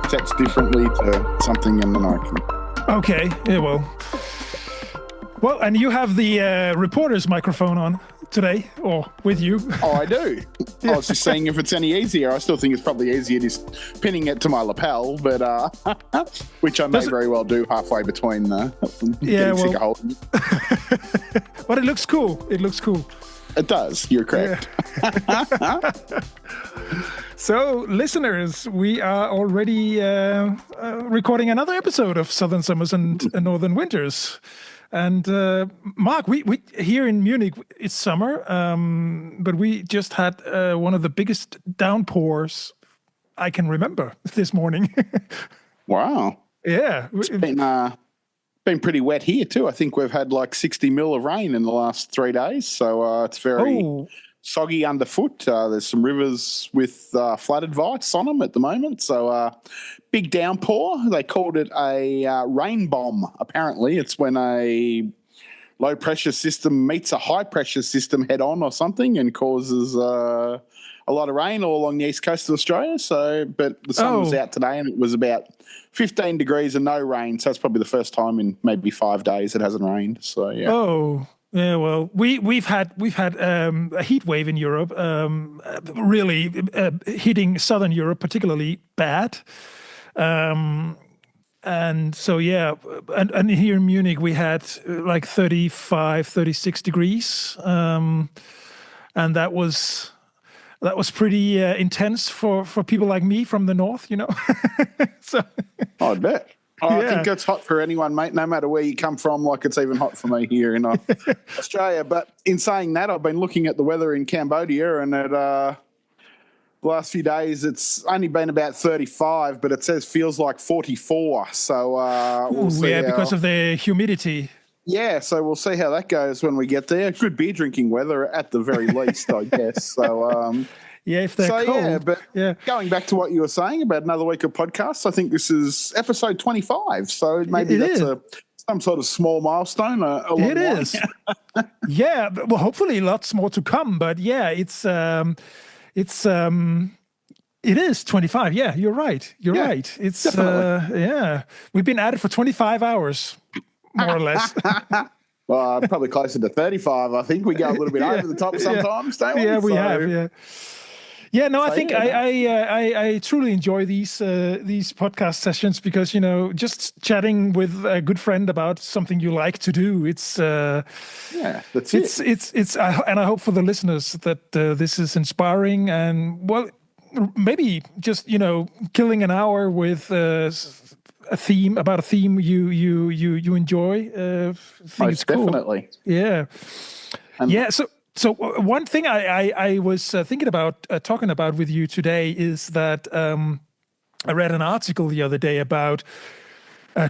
Sets differently to something in the Nike. Okay. Yeah. Well, and you have the reporter's microphone on today, or with you. Oh, I do. I was just saying if it's any easier. I still think it's probably easier just pinning it to my lapel, but which I may very well do halfway between getting sick of holding it. But it looks cool. It looks cool. It does. You're correct. Yeah. So, listeners, we are already recording another episode of Southern Summers and Northern Winters. And Mark, we here in Munich, it's summer, but we just had one of the biggest downpours I can remember this morning. Wow. Yeah. It's been pretty wet here too. I think we've had like 60 mil of rain in the last 3 days. So it's very soggy underfoot. There's some rivers with flood advice on them at the moment. So big downpour. They called it a rain bomb, apparently. It's when a low pressure system meets a high pressure system head on or something and causes a lot of rain all along the east coast of Australia. So, but the sun was out today and it was about 15 degrees and no rain. So it's probably the first time in maybe 5 days it hasn't rained. So yeah. Oh. Yeah, well, we've had a heat wave in Europe, really hitting southern Europe particularly bad, and so yeah, and here in Munich we had like 35, 36 degrees, and that was pretty intense for people like me from the north, you know. So I bet. I think it's hot for anyone, mate, no matter where you come from. Like it's even hot for me here in Australia. But in saying that, I've been looking at the weather in Cambodia, and at the last few days it's only been about 35, but it says feels like 44. So we'll see. Yeah, because of the humidity. Yeah, so we'll see how that goes when we get there. Good beer drinking weather at the very least, I guess. So yeah, if they're cold. Yeah, but going back to what you were saying about another week of podcasts, I think this is episode 25. So maybe that's some sort of small milestone. It is. Yeah, well, hopefully lots more to come. But yeah, it is 25. Yeah, you're right. You're right. It's we've been at it for 25 hours, more or less. Well, probably closer to 35. I think we go a little bit over the top sometimes, don't we? Yeah, we have. Yeah. Yeah, no, I think I truly enjoy these podcast sessions because, you know, just chatting with a good friend about something you like to do. It's that's it. And I hope for the listeners that this is inspiring and, well, maybe just, you know, killing an hour with a theme you enjoy. Most definitely. Yeah. So one thing I was thinking about talking about with you today is that I read an article the other day about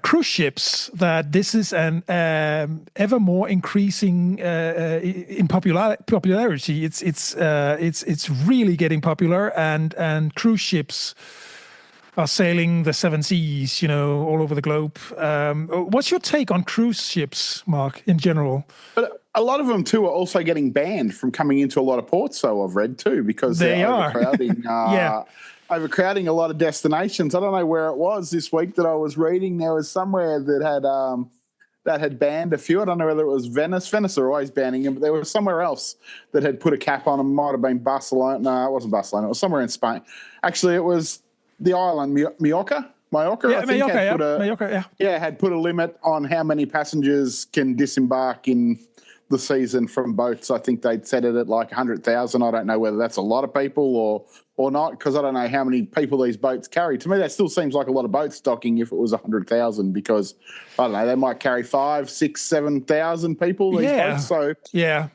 cruise ships, that this is an ever more increasing in popularity. It's really getting popular, and cruise ships are sailing the seven seas, you know, all over the globe. What's your take on cruise ships, Mark, in general? But a lot of them too are also getting banned from coming into a lot of ports. So I've read too, because they're overcrowding. Overcrowding a lot of destinations. I don't know where it was this week that I was reading. There was somewhere that had banned a few. I don't know whether it was Venice. Venice are always banning them, but there was somewhere else that had put a cap on them. Might have been Barcelona. No, it wasn't Barcelona. It was somewhere in Spain. Actually, it was the island Mallorca. I think had put a limit on how many passengers can disembark in the season from boats. I think they'd set it at like 100,000. I don't know whether that's a lot of people or not, because I don't know how many people these boats carry. To me, that still seems like a lot of boat stocking if it was 100,000, because I don't know, they might carry 5, 6, 7,000 people, these boats. So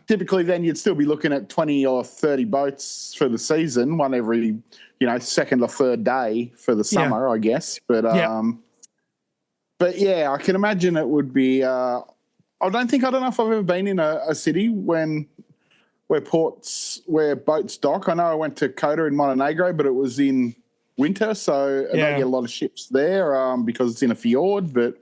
typically then you'd still be looking at 20 or 30 boats for the season, one every, you know, second or third day for the summer, I guess. But yeah, I can imagine it would be I don't know if I've ever been in a city where boats dock. I know I went to Kota in Montenegro, but it was in winter, so I don't get a lot of ships there because it's in a fjord. But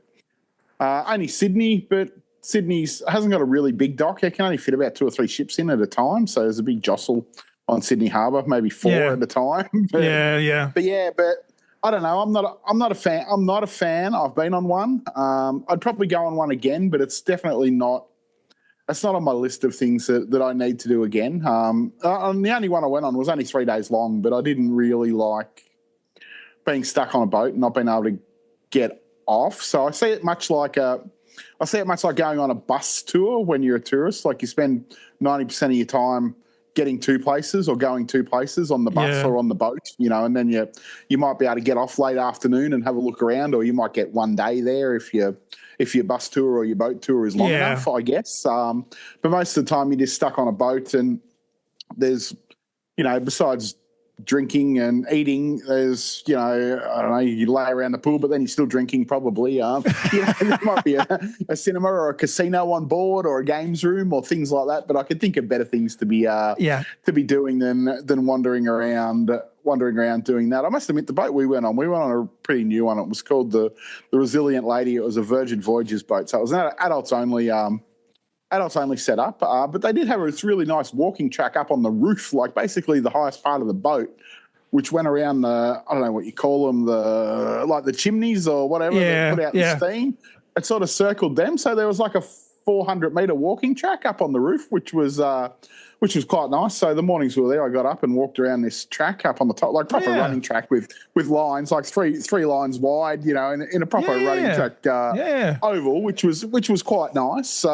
only Sydney. But Sydney's hasn't got a really big dock. It can only fit about 2 or 3 ships in at a time. So there's a big jostle on Sydney Harbour, maybe 4 at a time. But I don't know. I'm not a fan. I'm not a fan. I've been on one. I'd probably go on one again, but it's definitely not. It's not on my list of things that I need to do again. And the only one I went on was only 3 days long, but I didn't really like being stuck on a boat and not being able to get off. So I see it much like going on a bus tour when you're a tourist. Like you spend 90% of your time getting 2 places or going 2 places on the bus or on the boat, and then you might be able to get off late afternoon and have a look around, or you might get 1 day there if your bus tour or your boat tour is long enough, I guess. But most of the time you're just stuck on a boat, and there's, besides drinking and eating, there's, I don't know, you lay around the pool, but then you're still drinking probably. There might be a cinema or a casino on board or a games room or things like that. But I could think of better things to be doing than wandering around doing that. I must admit, the boat we went on a pretty new one. It was called the Resilient Lady. It was a Virgin Voyages boat, so it was an adults only set up, but they did have this really nice walking track up on the roof, like basically the highest part of the boat, which went around I don't know what you call them, the chimneys or whatever that put out the steam. It sort of circled them, so there was like a 400-metre walking track up on the roof, which was quite nice. So the mornings we were there, I got up and walked around this track up on the top, like proper running track with lines, like three lines wide, in a proper running track oval, which was quite nice.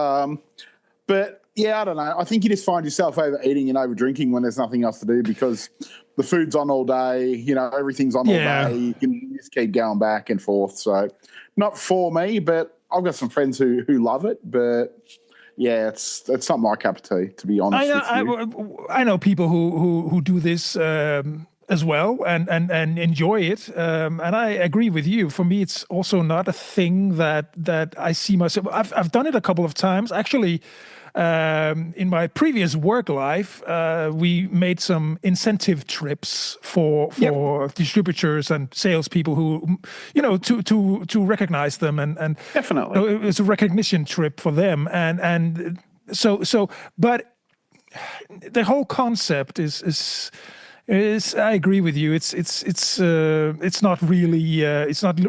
But I don't know. I think you just find yourself overeating and over drinking when there's nothing else to do, because the food's on all day, everything's on all day. You can just keep going back and forth. So not for me, but I've got some friends who love it. But yeah, it's not my cup of tea, to be honest with you. I know people who do this as well and enjoy it. And I agree with you. For me, it's also not a thing that I see myself. I've done it a couple of times. Actually, in my previous work life, we made some incentive trips for distributors and salespeople who, to recognize them and definitely it was a recognition trip for them. And so, but the whole concept is I agree with you. It's not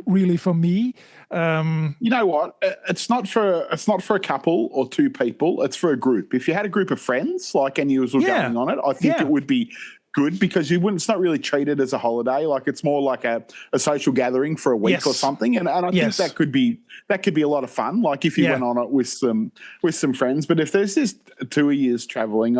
really for me. You know what? It's not for a couple or 2 people. It's for a group. If you had a group of friends, and you were going on it, I think it would be good, because it's not really treated as a holiday. Like it's more like a social gathering for a week or something. And I think that could be a lot of fun. Like if you went on it with some friends. But if there's just 2 years traveling,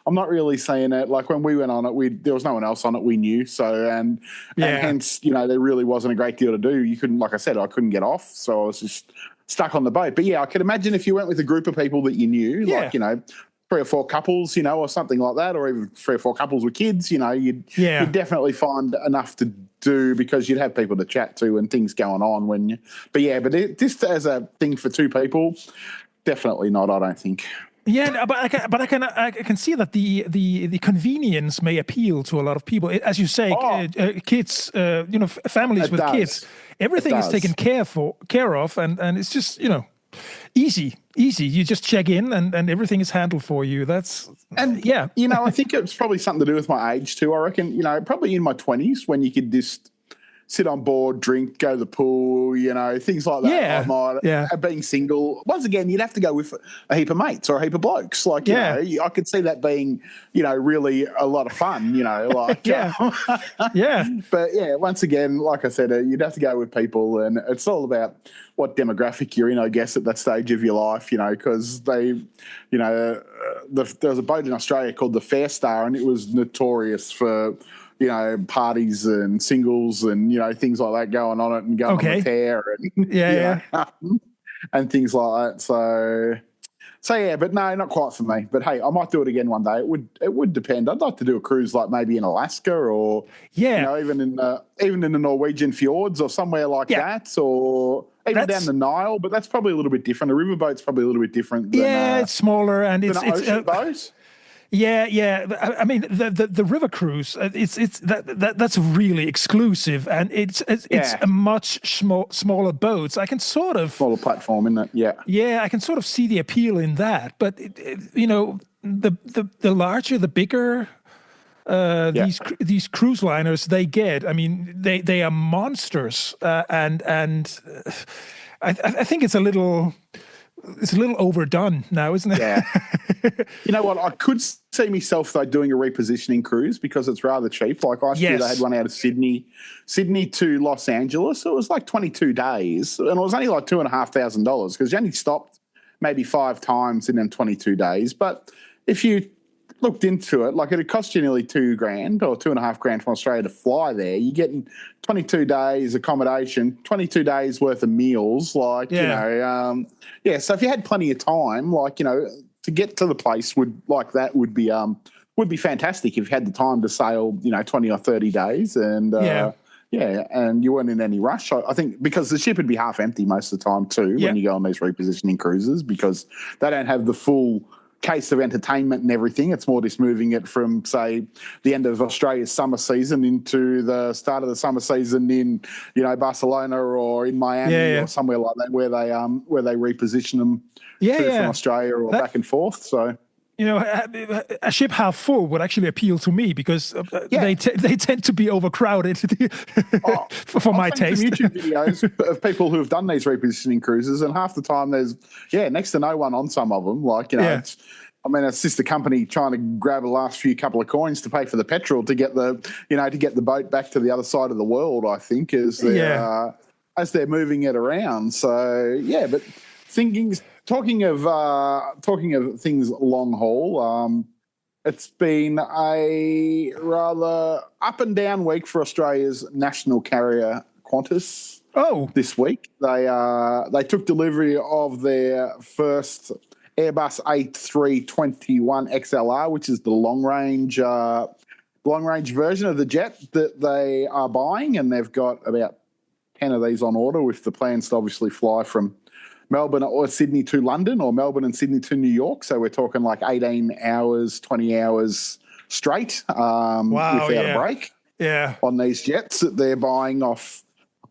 I'm not really saying it. Like when we went on it, there was no one else on it we knew. So, and hence, there really wasn't a great deal to do. You couldn't, like I said, I couldn't get off. So I was just stuck on the boat. But I could imagine if you went with a group of people that you knew, 3 or 4 couples, or something like that, or even 3 or 4 couples with kids, you'd definitely find enough to do, because you'd have people to chat to and things going on just as a thing for 2 people, definitely not, I don't think. Yeah, but I can see that the convenience may appeal to a lot of people. As you say, kids, families with kids, everything is taken care of, and it's just easy. You just check in and everything is handled for you. I think it's probably something to do with my age too. I reckon probably in my 20s when you could just sit on board, drink, go to the pool, things like that. Being single, once again, you'd have to go with a heap of mates or a heap of blokes. I could see that being, really a lot of fun, But once again, like I said, you'd have to go with people, and it's all about what demographic you're in, I guess, at that stage of your life, because there was a boat in Australia called the Fair Star, and it was notorious for parties and singles and, things like that going on it and going on the tear and, and things like that. So but no, not quite for me. But hey, I might do it again one day. It would depend. I'd like to do a cruise like maybe in Alaska or, even in the Norwegian fjords or somewhere like that, or even down the Nile. But that's probably a little bit different. A riverboat's probably a little bit different than it's smaller and it's ocean boat. Yeah. I mean, the river cruise, that's really exclusive, and it's a much smaller boat. So I can sort of smaller platform, isn't it? Yeah. Yeah, I can sort of see the appeal in that. But you know, the larger, the bigger these cruise liners they get. I mean, they are monsters, and I think it's a little overdone now, isn't it? Yeah. You know what? I could see myself though doing a repositioning cruise because it's rather cheap. Like last year, they had one out of Sydney to Los Angeles. It was like 22 days, and it was only like $2,500 because you only stopped maybe 5 times in them 22 days. But if you looked into it, like it'd cost you nearly $2,000 or $2,500 from Australia to fly there. You're getting 22 days accommodation, 22 days worth of meals. Like, you know, so if you had plenty of time, like, you know, to get to the place would be fantastic if you had the time to sail, you know, 20 or 30 days and, and you weren't in any rush. I think because the ship would be half empty most of the time too when you go on these repositioning cruises because they don't have the full case of entertainment and everything. It's more just moving it from, say, the end of Australia's summer season into the start of the summer season in, you know, Barcelona or in Miami or somewhere like that where they reposition them from Australia or back and forth. So, you know, a ship half full would actually appeal to me because they tend to be overcrowded for my taste. Some YouTube videos of people who have done these repositioning cruises, and half the time there's next to no one on some of them. Like, you know, it's just the company trying to grab the last few couple of coins to pay for the petrol to get the boat back to the other side of the world. I think as they're moving it around. So but talking of things long haul, it's been a rather up and down week for Australia's national carrier Qantas. This week they took delivery of their first Airbus A321 XLR, which is the long range version of the jet that they are buying, and they've got about 10 of these on order with the plans to obviously fly from Melbourne or Sydney to London or Melbourne and Sydney to New York. So we're talking like 18 hours, 20 hours straight without a break on these jets that they're buying off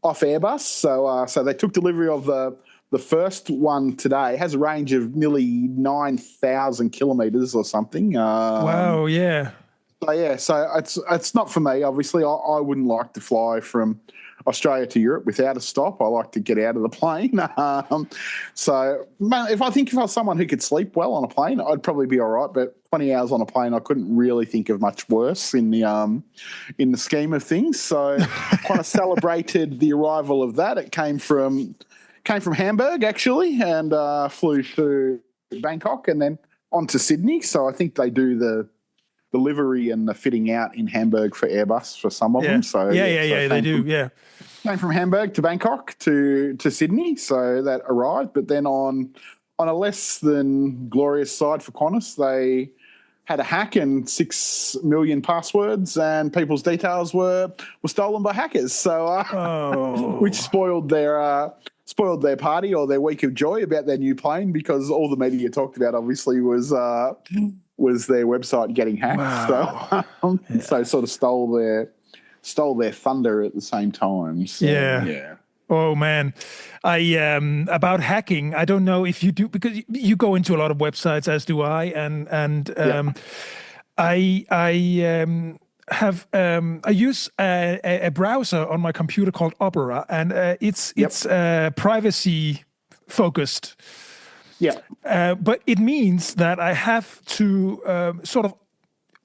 Airbus. So they took delivery of the first one today. It has a range of nearly 9,000 kilometres or something. Wow, yeah. So it's not for me. Obviously, I wouldn't like to fly from Australia to Europe without a stop. I like to get out of the plane. So if I was someone who could sleep well on a plane, I'd probably be all right. But 20 hours on a plane, I couldn't really think of much worse in the scheme of things. So kind of celebrated the arrival of that. It came from Hamburg actually, and flew to Bangkok and then on to Sydney. So I think they do the delivery and the fitting out in Hamburg for Airbus for some of them. So they do. Came from Hamburg to Bangkok to Sydney, so that arrived. But then on a less than glorious side for Qantas, they had a hack and 6 million passwords, and people's details were stolen by hackers. So which spoiled their party or their week of joy about their new plane, because all the media talked about obviously was their website getting hacked. Wow. So sort of stole their thunder at the same time. So, Oh man, about hacking, I don't know if you do, because you go into a lot of websites, as do I, and I use a browser on my computer called Opera, and it's privacy focused. But it means that I have to sort of,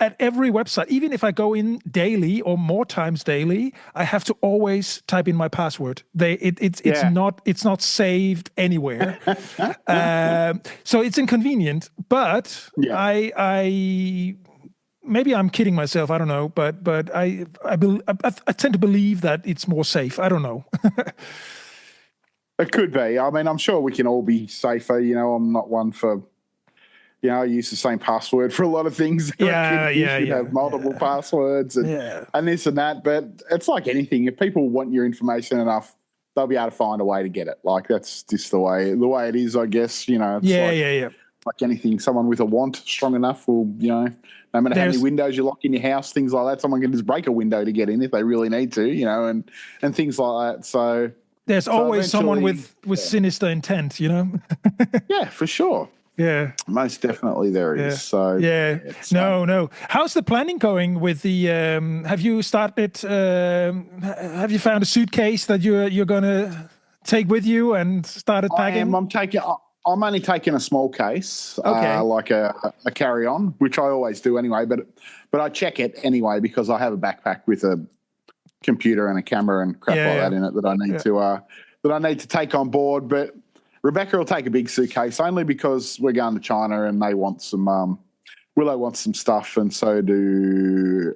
at every website, even if I go in daily or more times daily, I have to always type in my password. It's not saved anywhere, so it's inconvenient. But I maybe I'm kidding myself. I don't know, but I tend to believe that it's more safe. I don't know. It could be. I mean, I'm sure we can all be safer. You know, I'm not one for. I use the same password for a lot of things. You should have multiple passwords and this and that. But it's like anything. If people want your information enough, they'll be able to find a way to get it. Like, that's just the way it is, I guess. like anything, someone with a want strong enough will, no matter how many windows you lock in your house, things like that, someone can just break a window to get in if they really need to, and things like that. So there's always someone with sinister intent, Yeah, for sure. Yeah, most definitely there is. Yeah. So no. How's the planning going with the? Have you started? Have you found a suitcase that you're gonna take with you and started packing? I'm only taking a small case, Okay. like a carry-on, which I always do anyway. But I check it anyway because I have a backpack with a computer and a camera and crap like that in it that I need to take on board. But Rebecca will take a big suitcase only because we're going to China and they want some. Willow wants some stuff, and so do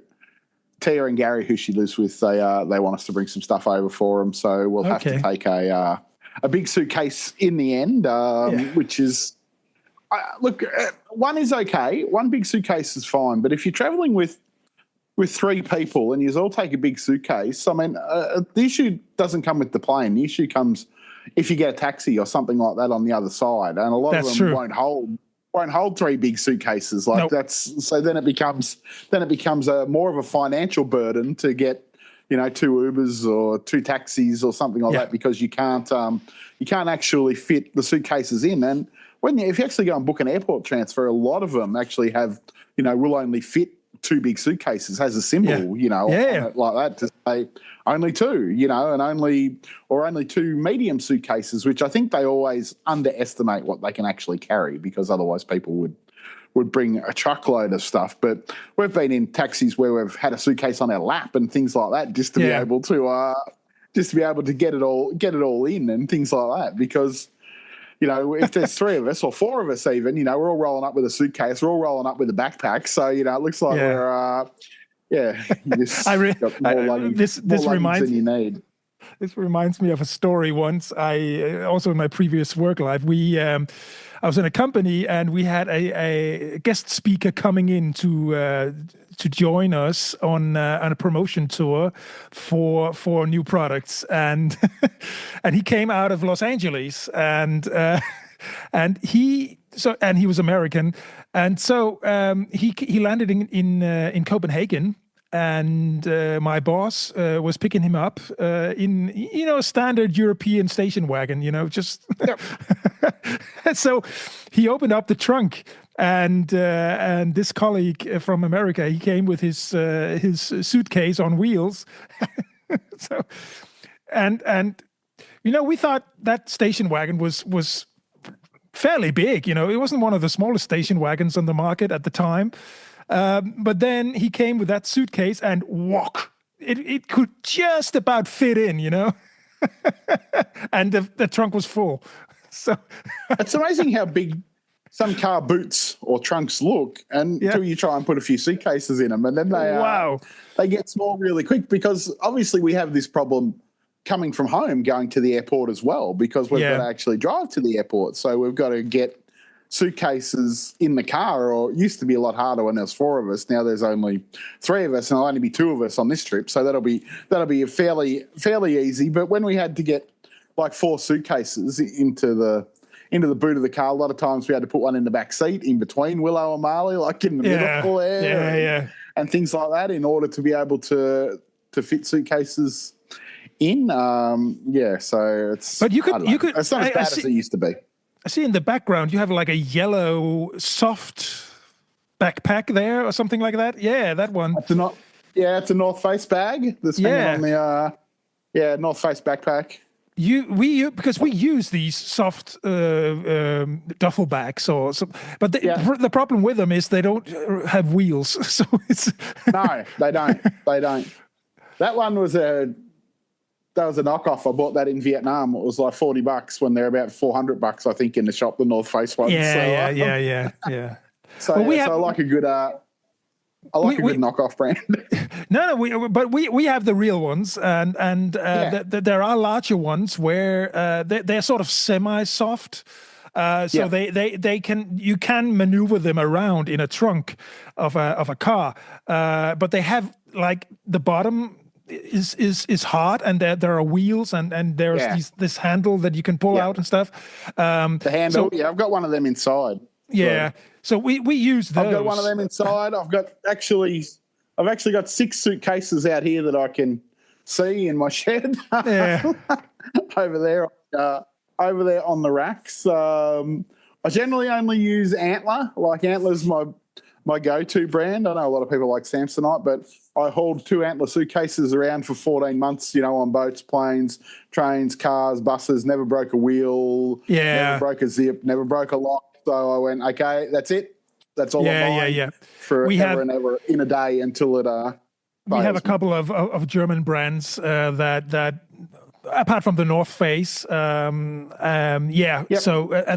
Tia and Gary, who she lives with. They want us to bring some stuff over for them, so we'll have to take a big suitcase in the end, which is look. One is okay. One big suitcase is fine, but if you're traveling with 3 people and you all take a big suitcase, I mean, the issue doesn't come with the plane. The issue comes if you get a taxi or something like that on the other side, and a lot of them won't hold 3 big suitcases. Like so then it becomes more of a financial burden to get 2 Ubers or 2 taxis or something like that because you can't actually fit the suitcases in. And if you actually go and book an airport transfer, a lot of them actually have will only fit 2 big suitcases, has a symbol, on it like that to say only 2, and only 2 medium suitcases, which I think they always underestimate what they can actually carry because otherwise people would bring a truckload of stuff. But we've been in taxis where we've had a suitcase on our lap and things like that just to be able to get it all in and things like that because if there's 3 of us or 4 of us even, we're all rolling up with a suitcase, we're all rolling up with a backpack. So, it looks like we're, this reminds than you need. This reminds me of a story once. Also in my previous work life, I was in a company and we had a guest speaker coming in to join us on a promotion tour for new products, and and he came out of Los Angeles, and he was American, and so he landed in Copenhagen. And my boss was picking him up in a standard European station wagon, just. So he opened up the trunk, and this colleague from America, he came with his suitcase on wheels. So, and we thought that station wagon was fairly big. It wasn't one of the smallest station wagons on the market at the time. But then he came with that suitcase and it could just about fit in, and the trunk was full. So it's amazing how big some car boots or trunks look until you try and put a few suitcases in them, and then they get small really quick because obviously we have this problem coming from home going to the airport as well because we've got to actually drive to the airport, so we've got to get suitcases in the car, or it used to be a lot harder when there was 4 of us. Now there's only 3 of us, and there'll only be 2 of us on this trip, so that'll be fairly easy. But when we had to get like 4 suitcases into the boot of the car, a lot of times we had to put one in the back seat in between Willow and Marley, like in the middle there, and things like that, in order to be able to fit suitcases in. So it's. But you could. It's not as bad as it used to be. I see in the background you have like a yellow soft backpack there or something like that. Yeah, that one. It's a North Face bag that's hanging on the North Face backpack. Because we use these soft duffel bags but the problem with them is they don't have wheels, so it's no, they don't. That one was a knockoff. I bought that in Vietnam. It was like $40 when they're about $400, I think, in the shop, the North Face one. Yeah. So, I like a good good knockoff brand. No, we have the real ones, and there are larger ones where they're sort of semi-soft. So you can maneuver them around in a trunk of a car, but they have like the bottom is hard, and there are wheels, and there's this handle that you can pull out and stuff. The handle, I've got one of them inside. Yeah. So we use those. I've got one of them inside. I've actually got 6 suitcases out here that I can see in my shed. Yeah. over there on the racks. I generally only use Antler. Like Antler's my go-to brand. I know a lot of people like Samsonite, but I hold 2 Antler suitcases around for 14 months, on boats, planes, trains, cars, buses, never broke a wheel, never broke a zip, never broke a lock. So I went, okay, that's it. That's all I'm buying for ever and ever in a day until it we have a couple of German brands that apart from the North Face, so and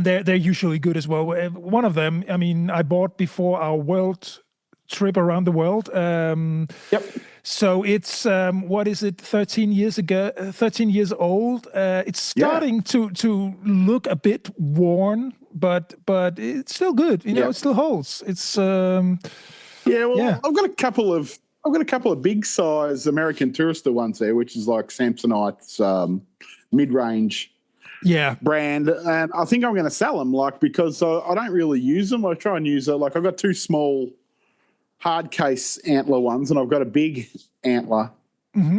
they're usually good as well. One of them, I mean, I bought before our world trip around the world. So it's what is it? 13 years old. It's starting to look a bit worn, but it's still good. It still holds. It's I've got a couple of big size American Tourister ones there, which is like Samsonite's mid-range brand, and I think I'm going to sell them, because I don't really use them. I try and use it. I've got 2 small hard case Antler ones, and I've got a big Antler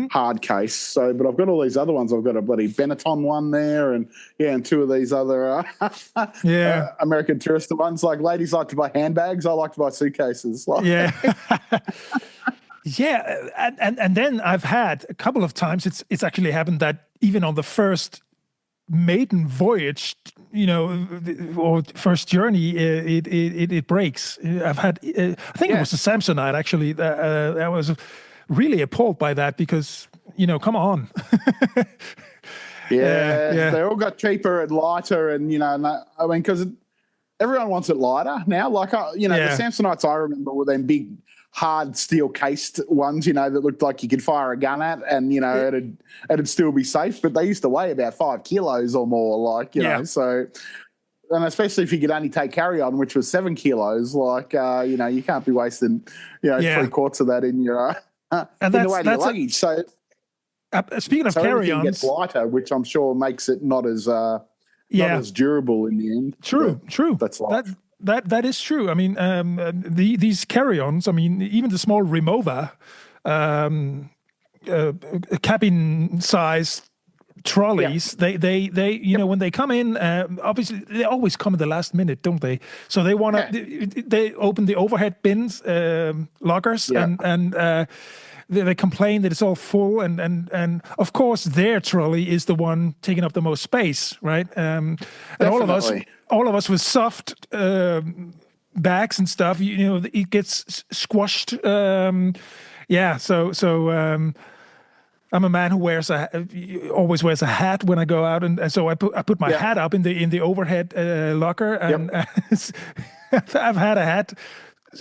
hard case. So, but I've got all these other ones. I've got a bloody Benetton one there, and 2 of these other American Tourister ones. Like ladies like to buy handbags, I like to buy suitcases. And then I've had a couple of times. It's actually happened that even on the first maiden voyage, or first journey, it breaks. I've had, I think it was a Samsonite actually. I was really appalled by that because, come on. They all got cheaper and lighter, and because everyone wants it lighter now. The Samsonites I remember were them big, hard steel cased ones, that looked like you could fire a gun at, and it'd still be safe. But they used to weigh about 5 kilos or more, So, and especially if you could only take carry on, which was 7 kilos, you can't be wasting 3/4 of that in your in the way of your luggage. So, speaking of carry-ons, gets lighter, which I'm sure makes it not as durable in the end. True. That's life. That is true. I mean, these carry-ons. I mean, even the small Remova cabin-sized trolleys. They when they come in, obviously they always come at the last minute, don't they? So they want to. They open the overhead bins, lockers, and. They complain that it's all full, and of course their trolley is the one taking up the most space, right? And all of us with soft bags and stuff, it gets squashed. So I'm a man who always wears a hat when I go out, and so I put my hat up in the overhead locker, and I've had a hat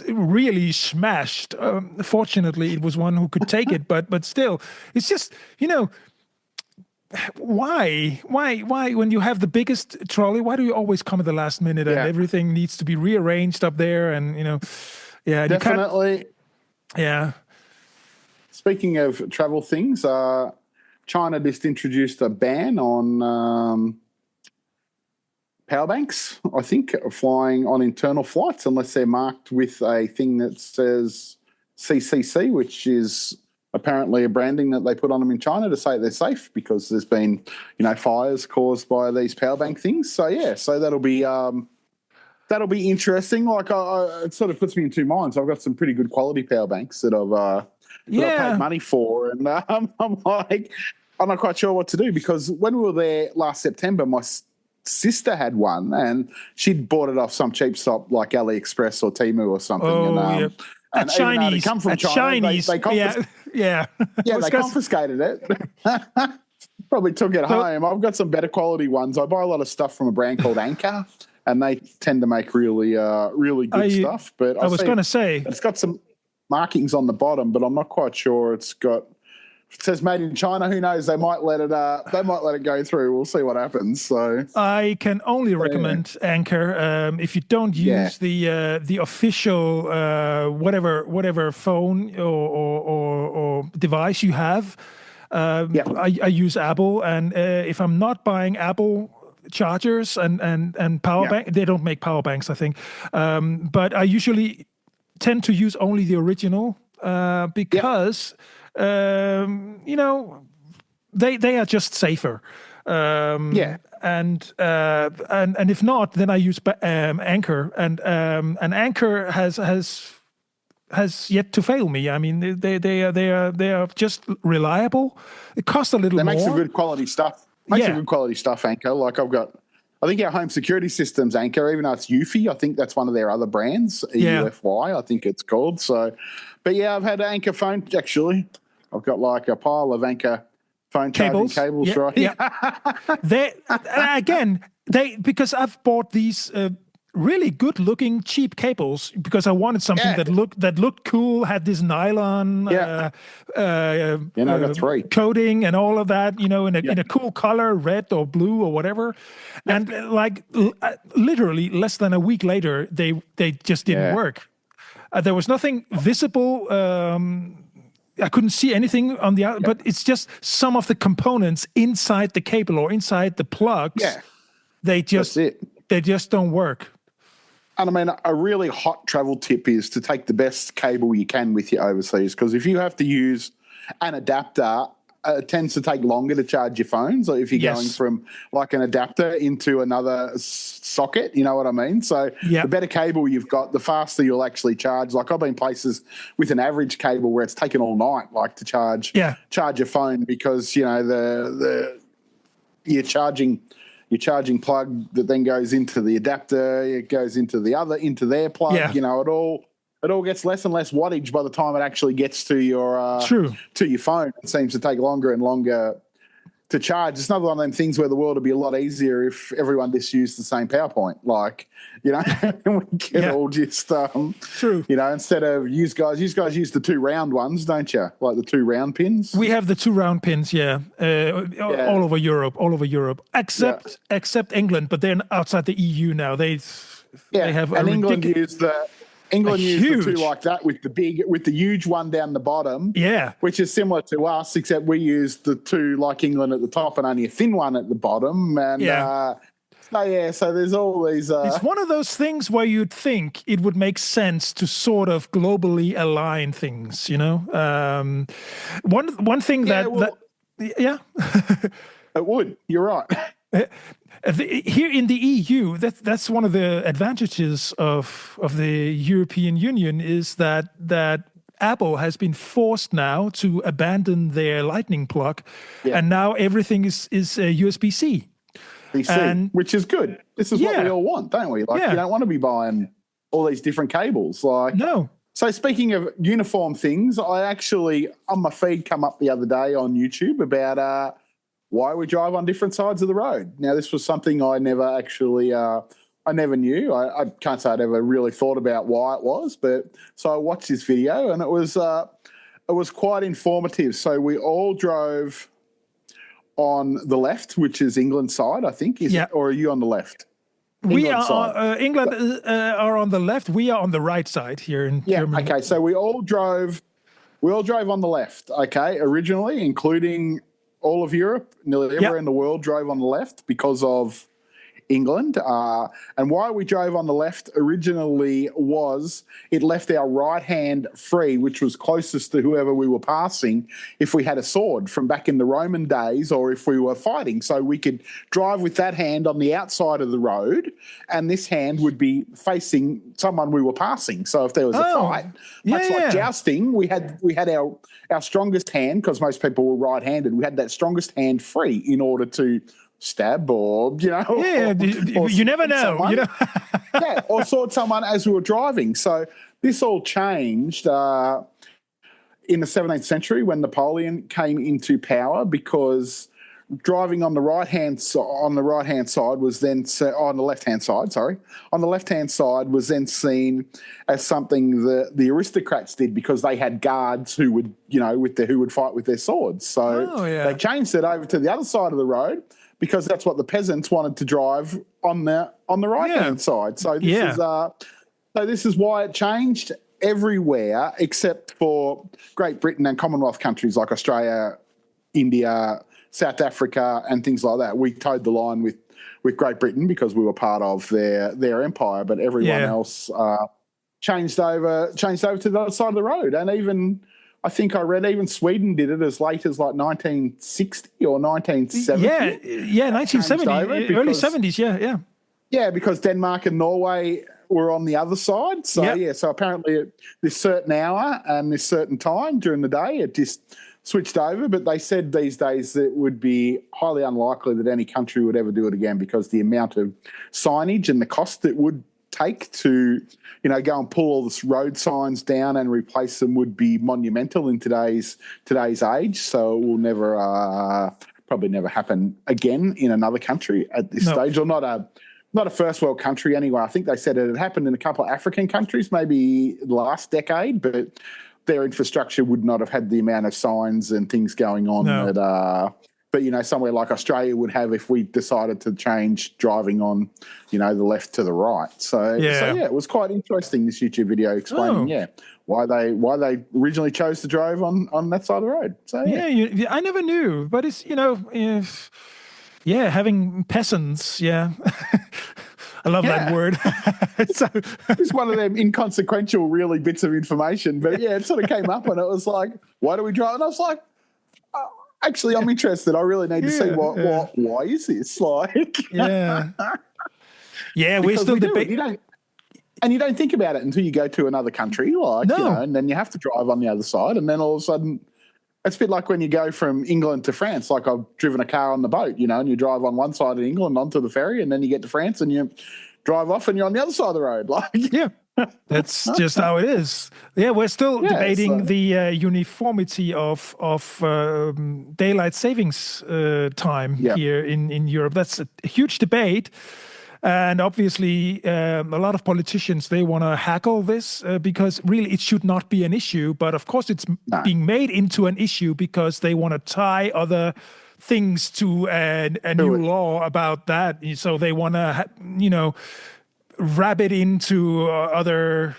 really smashed. Fortunately, it was one who could take it, but still, it's just why when you have the biggest trolley, why do you always come at the last minute and everything needs to be rearranged up there, and definitely. Speaking of travel things, China just introduced a ban on power banks, I think, flying on internal flights unless they're marked with a thing that says CCC, which is apparently a branding that they put on them in China to say they're safe, because there's been, fires caused by these power bank things. So so that'll be interesting. It sort of puts me in 2 minds. I've got some pretty good quality power banks that I've paid money for, and I'm like, I'm not quite sure what to do, because when we were there last September, my sister had one, and she'd bought it off some cheap shop like AliExpress or Temu or something. And Chinese, come from China, they confiscated it. Probably took it home. I've got some better quality ones. I buy a lot of stuff from a brand called Anchor, and they tend to make really good stuff. But I was going to say it's got some markings on the bottom, but I'm not quite sure it's got. If it says made in China, who knows? They might let it. They might let it go through. We'll see what happens. So I can only recommend Anchor. If you don't use the official whatever phone or device you have, I use Apple, and if I'm not buying Apple chargers and power bank. They don't make power banks, I think. But I usually tend to use only the original because they are just safer. And if not, then I use Anchor, and Anchor has yet to fail me. I mean, they are just reliable. It costs a little more. They make some good quality stuff. Some good quality stuff, Anchor. Like I think our home security system's Anchor, even though it's Eufy. I think that's one of their other brands, EUFY, I think it's called. So, but yeah, I've had Anchor phone, actually. I've got like a pile of Anchor phone charging cables right here. Because I've bought these really good looking cheap cables because I wanted something that looked cool, had this nylon coating and all of that, in a cool color, red or blue or whatever. And literally less than a week later, they just didn't work. There was nothing visible. I couldn't see anything on the outside, but it's just some of the components inside the cable or inside the plugs. Yeah. They just don't work. And I mean, a really hot travel tip is to take the best cable you can with you overseas, because if you have to use an adapter, it tends to take longer to charge your phone. So if you're going from like an adapter into another socket, you know what I mean? So the better cable you've got, the faster you'll actually charge. Like I've been places with an average cable where it's taken all night, like to charge your phone, because the you're charging plug that then goes into the adapter, it goes into their plug. It all gets less and less wattage by the time it actually gets to your phone. It seems to take longer and longer to charge. It's another one of them things where the world would be a lot easier if everyone just used the same PowerPoint. We can all just instead of you guys use the two round ones, don't you? Like the two round pins. We have the two round pins, all over Europe, except England, but they're outside the EU now. They have England use the two like that with the huge one down the bottom. Yeah. Which is similar to us, except we use the two like England at the top and only a thin one at the bottom. And so there's all these it's one of those things where you'd think it would make sense to sort of globally align things, one thing it would. You're right. Here in the EU, that's one of the advantages of the European Union is that Apple has been forced now to abandon their Lightning plug, and now everything is USB-C. Which is good. This is what we all want, don't we? You don't want to be buying all these different cables. No. So speaking of uniform things, I actually, on my feed, come up the other day on YouTube about why we drive on different sides of the road. Now, this was something I never actually, I never knew. I can't say I'd ever really thought about why it was, but so I watched this video and it was quite informative. So we all drove on the left, which is England's side, I think. Or are you on the left? We are England are on the left. We are on the right side here in Germany. Okay. So we all drove on the left. Okay, originally, including all of Europe, nearly everywhere in the world drove on the left because of England. And why we drove on the left originally was it left our right hand free, which was closest to whoever we were passing, if we had a sword from back in the Roman days or if we were fighting. So we could drive with that hand on the outside of the road and this hand would be facing someone we were passing. So if there was a fight, much like jousting, we had our strongest hand, because most people were right-handed, we had that strongest hand free in order to stab or you never know or sword someone as we were driving. So this all changed in the 17th century when Napoleon came into power, because driving on the left hand side was then on the left hand side was then seen as something that the aristocrats did, because they had guards who would who would fight with their swords. So they changed it over to the other side of the road, because that's what the peasants wanted to drive on the right hand side. So this is why it changed everywhere except for Great Britain and Commonwealth countries like Australia, India, South Africa and things like that. We towed the line with Great Britain because we were part of their empire, but everyone else changed over to the other side of the road. And even, I think I read, even Sweden did it as late as like 1960 or 1970. Yeah, 1970, early 70s, Yeah, because Denmark and Norway were on the other side. So, so apparently at this certain hour and this certain time during the day, it just switched over. But they said these days that it would be highly unlikely that any country would ever do it again because the amount of signage and the cost it would take to, go and pull all the road signs down and replace them would be monumental in today's age. So it will probably never happen again in another country at this stage, or not a first world country anyway. I think they said it had happened in a couple of African countries maybe last decade, but their infrastructure would not have had the amount of signs and things going on that somewhere like Australia would have if we decided to change driving on, the left to the right. So it was quite interesting, this YouTube video explaining, why they originally chose to drive on that side of the road. So I never knew, but it's having peasants, I love that word. It's one of them inconsequential, really, bits of information. But it sort of came up and it was like, why do we drive? And I was like, actually, I'm interested. I really need to see why is this? Like, we're still debating. And you don't think about it until you go to another country, and then you have to drive on the other side, and then all of a sudden, it's a bit like when you go from England to France. Like I've driven a car on the boat, and you drive on one side of England onto the ferry, and then you get to France and you drive off and you're on the other side of the road. That's just how it is. Yeah, we're still debating the uniformity of daylight savings time here in Europe. That's a huge debate. And obviously, a lot of politicians, they want to hackle this because really it should not be an issue. But of course, it's being made into an issue because they want to tie other things to a new law about that. So they want to, wrap it into other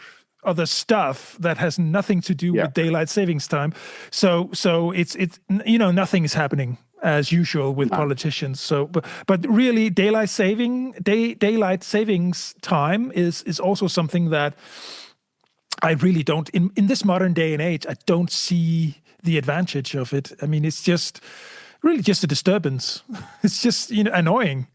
stuff that has nothing to do with daylight savings time. So it's nothing is happening as usual with politicians. So, but really, daylight savings time is also something that I really don't in this modern day and age. I don't see the advantage of it. I mean, it's just really just a disturbance. It's just annoying.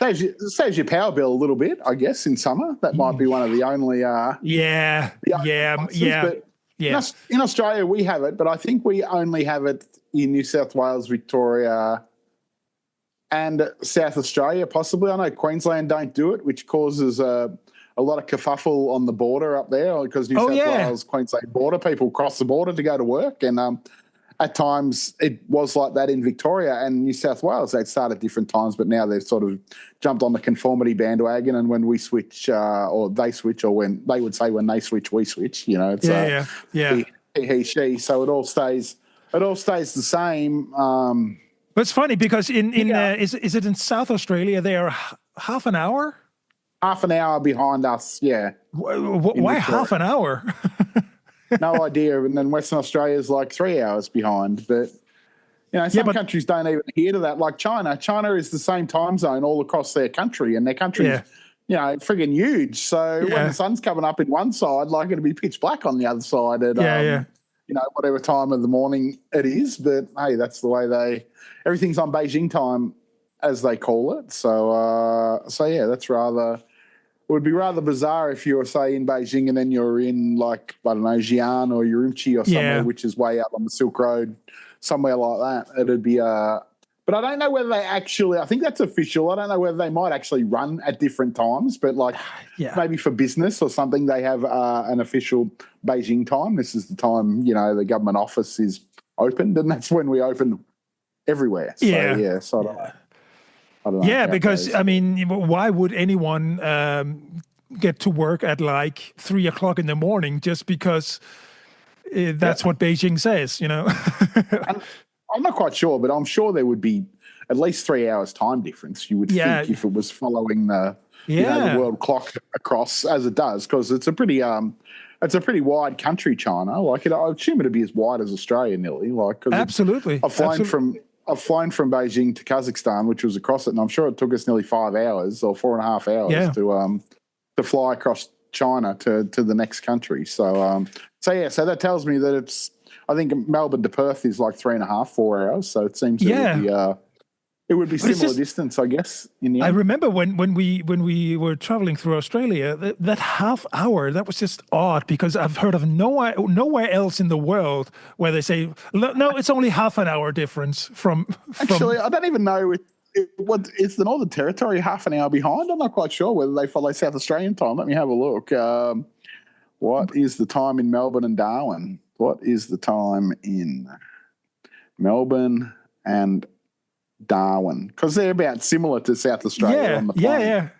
Saves your power bill a little bit, I guess, in summer. That might be one of the only. But in Australia, we have it, but I think we only have it in New South Wales, Victoria, and South Australia, possibly. I know Queensland don't do it, which causes a lot of kerfuffle on the border up there because New South Wales, Queensland border, people cross the border to go to work. And at times it was like that in Victoria and New South Wales. They'd start at different times, but now they've sort of jumped on the conformity bandwagon. And when we switch or they switch, or when they would say when they switch, we switch, it's he, she. So it all stays the same. But it's funny because is it in South Australia? They are half an hour? Half an hour behind us, yeah. Why half an hour? No idea. And then Western Australia is like 3 hours behind. But, some countries don't even adhere to that. Like China. China is the same time zone all across their country, and their country is, friggin' huge. So when the sun's coming up in one side, like it'll be pitch black on the other side at, whatever time of the morning it is. But, hey, that's the way everything's on Beijing time, as they call it. So that's rather... It would be rather bizarre if you were, say, in Beijing and then you're in, like, I don't know, Xi'an or Urumqi or somewhere, which is way out on the Silk Road, somewhere like that. It'd be but I don't know whether they actually, I think that's official. I don't know whether they might actually run at different times, but, like, maybe for business or something, they have an official Beijing time. This is the time, the government office is opened, and that's when we open everywhere. So, I don't know. Because I mean, why would anyone get to work at like 3 o'clock in the morning just because that's what Beijing says? I'm not quite sure, but I'm sure there would be at least 3 hours time difference. You would think if it was following the world clock across as it does, because it's a pretty wide country, China. Like I assume it'd be as wide as Australia, nearly. Like absolutely, I've flown I've flown from Beijing to Kazakhstan, which was across it, and I'm sure it took us nearly 5 hours or 4.5 hours to fly across China to the next country. So so that tells me that I think Melbourne to Perth is like 3.5, 4 hours. So it seems it would be similar distance, I guess. In the end. I remember when we were traveling through Australia, that half hour, that was just odd, because I've heard of nowhere else in the world where they say no, it's only half an hour difference from. Actually, I don't even know what is the Northern Territory half an hour behind. I'm not quite sure whether they follow South Australian time. Let me have a look. What is the time in Melbourne and Darwin? What is the time in Melbourne and Darwin? Because they're about similar to South Australia on the plane.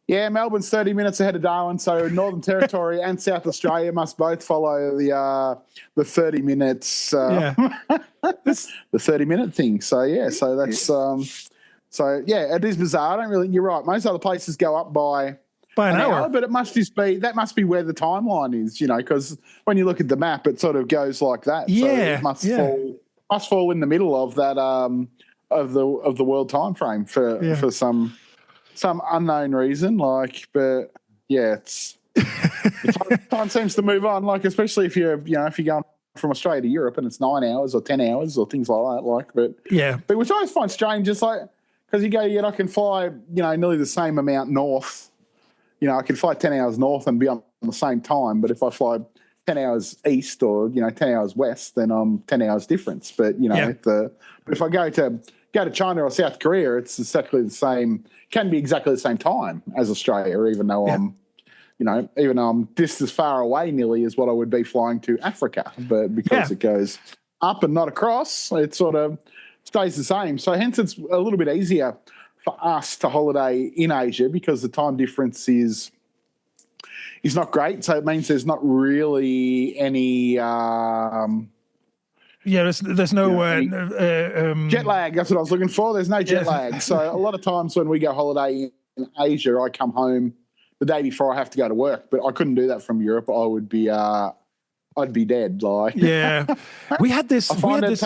Yeah, Melbourne's 30 minutes ahead of Darwin, so Northern Territory and South Australia must both follow the 30 minutes, the 30-minute thing. So that's it is bizarre. You're right. Most other places go up by an hour, but that must be where the timeline is, because when you look at the map, it sort of goes like that. Yeah, so it must fall in the middle of that of the world time frame for some unknown reason. But it's time seems to move on. Especially if you're going from Australia to Europe and it's 9 hours or 10 hours or things like that. But which I always find strange, just because you go, I can fly nearly the same amount north. I can fly 10 hours north and be on the same time. But if I fly 10 hours east or 10 hours west, then I'm 10 hours difference. But if I go to China or South Korea, it's exactly the same. Can be exactly the same time as Australia, even though I'm just as far away nearly as what I would be flying to Africa. But because it goes up and not across, it sort of stays the same. So hence it's a little bit easier for us to holiday in Asia because the time difference is not great. So it means there's not really any there's no jet lag. That's what I was looking for. There's no jet lag. So a lot of times when we go holiday in Asia, I come home the day before I have to go to work. But I couldn't do that from Europe. I would be I'd be dead. We had this. I find it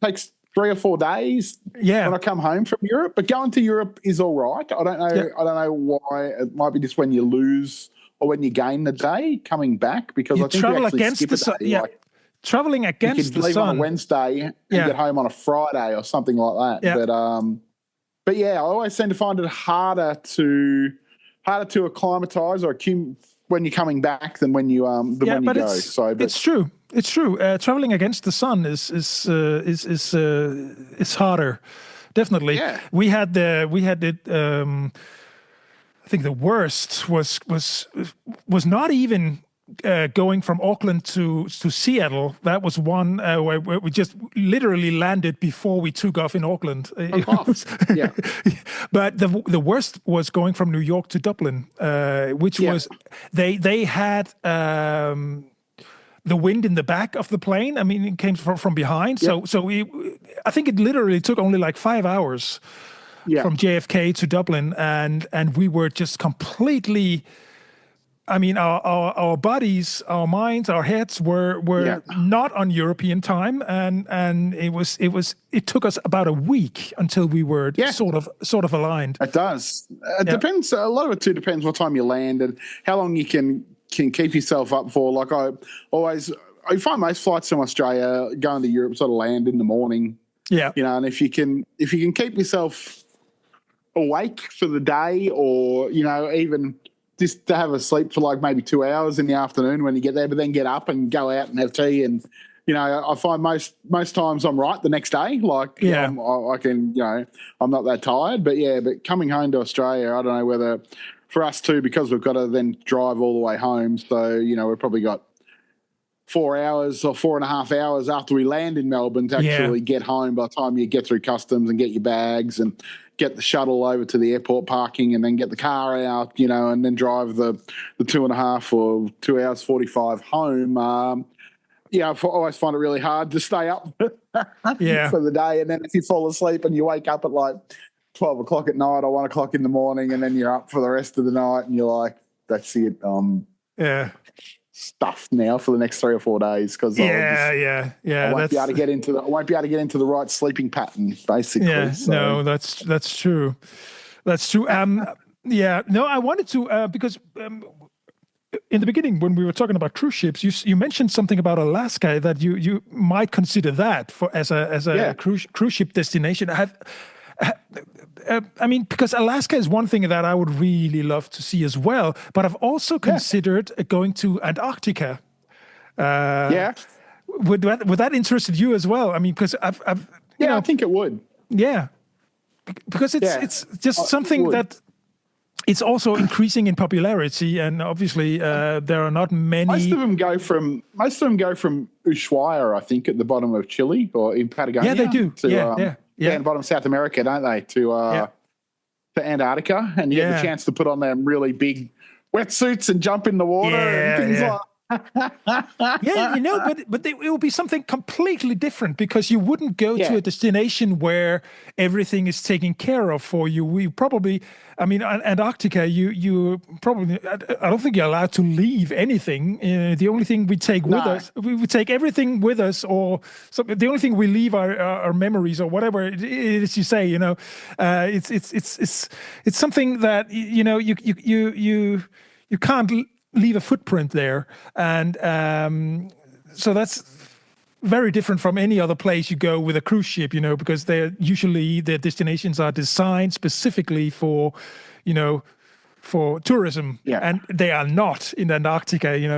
takes 3 or 4 days when I come home from Europe. But going to Europe is all right. I don't know. I don't know why. It might be just when you lose or when you gain the day coming back, because I think travel you actually against skip the a day. sun. Traveling against you could the leave sun on a Wednesday and get home on a Friday or something like that. But I always seem to find it harder to acclimatise or when you're coming back than when you when you go. It's true. It's true. Traveling against the sun is harder. Definitely. Yeah. We had it. I think the worst was not even going from Auckland to Seattle. That was one where we just literally landed before we took off in Auckland. But the worst was going from New York to Dublin, which was they had the wind in the back of the plane. I mean, it came from behind. So I think it literally took only like 5 hours from JFK to Dublin, and we were just completely. I mean, our bodies, our minds, our heads were not on European time, and it took us about a week until we were sort of aligned. It does. It depends. A lot of it too depends what time you land and how long you can keep yourself up for. Like I find most flights from Australia going to Europe sort of land in the morning. Yeah, and if you can keep yourself awake for the day, or even just to have a sleep for like maybe 2 hours in the afternoon when you get there, but then get up and go out and have tea. And, I find most times I'm right the next day. I can, I'm not that tired. But coming home to Australia, I don't know whether for us too, because we've got to then drive all the way home. So, we've probably got 4 hours or 4.5 hours after we land in Melbourne to actually get home by the time you get through customs and get your bags and get the shuttle over to the airport parking and then get the car out, and then drive the 2.5 or 2 hours 45 home. I always find it really hard to stay up for the day. And then if you fall asleep and you wake up at like 12 o'clock at night or 1 o'clock in the morning, and then you're up for the rest of the night and you're like, that's it. stuffed now for the next 3 or 4 days because I won't be able to get into the right sleeping pattern, basically. Yeah, so. No, that's true. That's true. I wanted to because in the beginning when we were talking about cruise ships, you mentioned something about Alaska that you might consider that as a cruise ship destination. I mean, because Alaska is one thing that I would really love to see as well, but I've also considered going to Antarctica. Would that interest you as well? I mean, because I've I think it would. Yeah, because it's just something that it's also increasing in popularity, and obviously there are not many. Most of them go from Ushuaia, I think, at the bottom of Chile or in Patagonia. Yeah, they do. Down the bottom of South America, don't they? To Antarctica, and you get the chance to put on them really big wetsuits and jump in the water and things like. But it will be something completely different because you wouldn't go to a destination where everything is taken care of for you. We probably, I mean, Antarctica, you probably, I don't think you're allowed to leave anything. The only thing we take with us, we would take everything with us, or the only thing we leave are our memories or whatever it is you say. It's something that you can't leave a footprint there, and so that's very different from any other place you go with a cruise ship, because their destinations are designed specifically for tourism, and they are not in Antarctica. You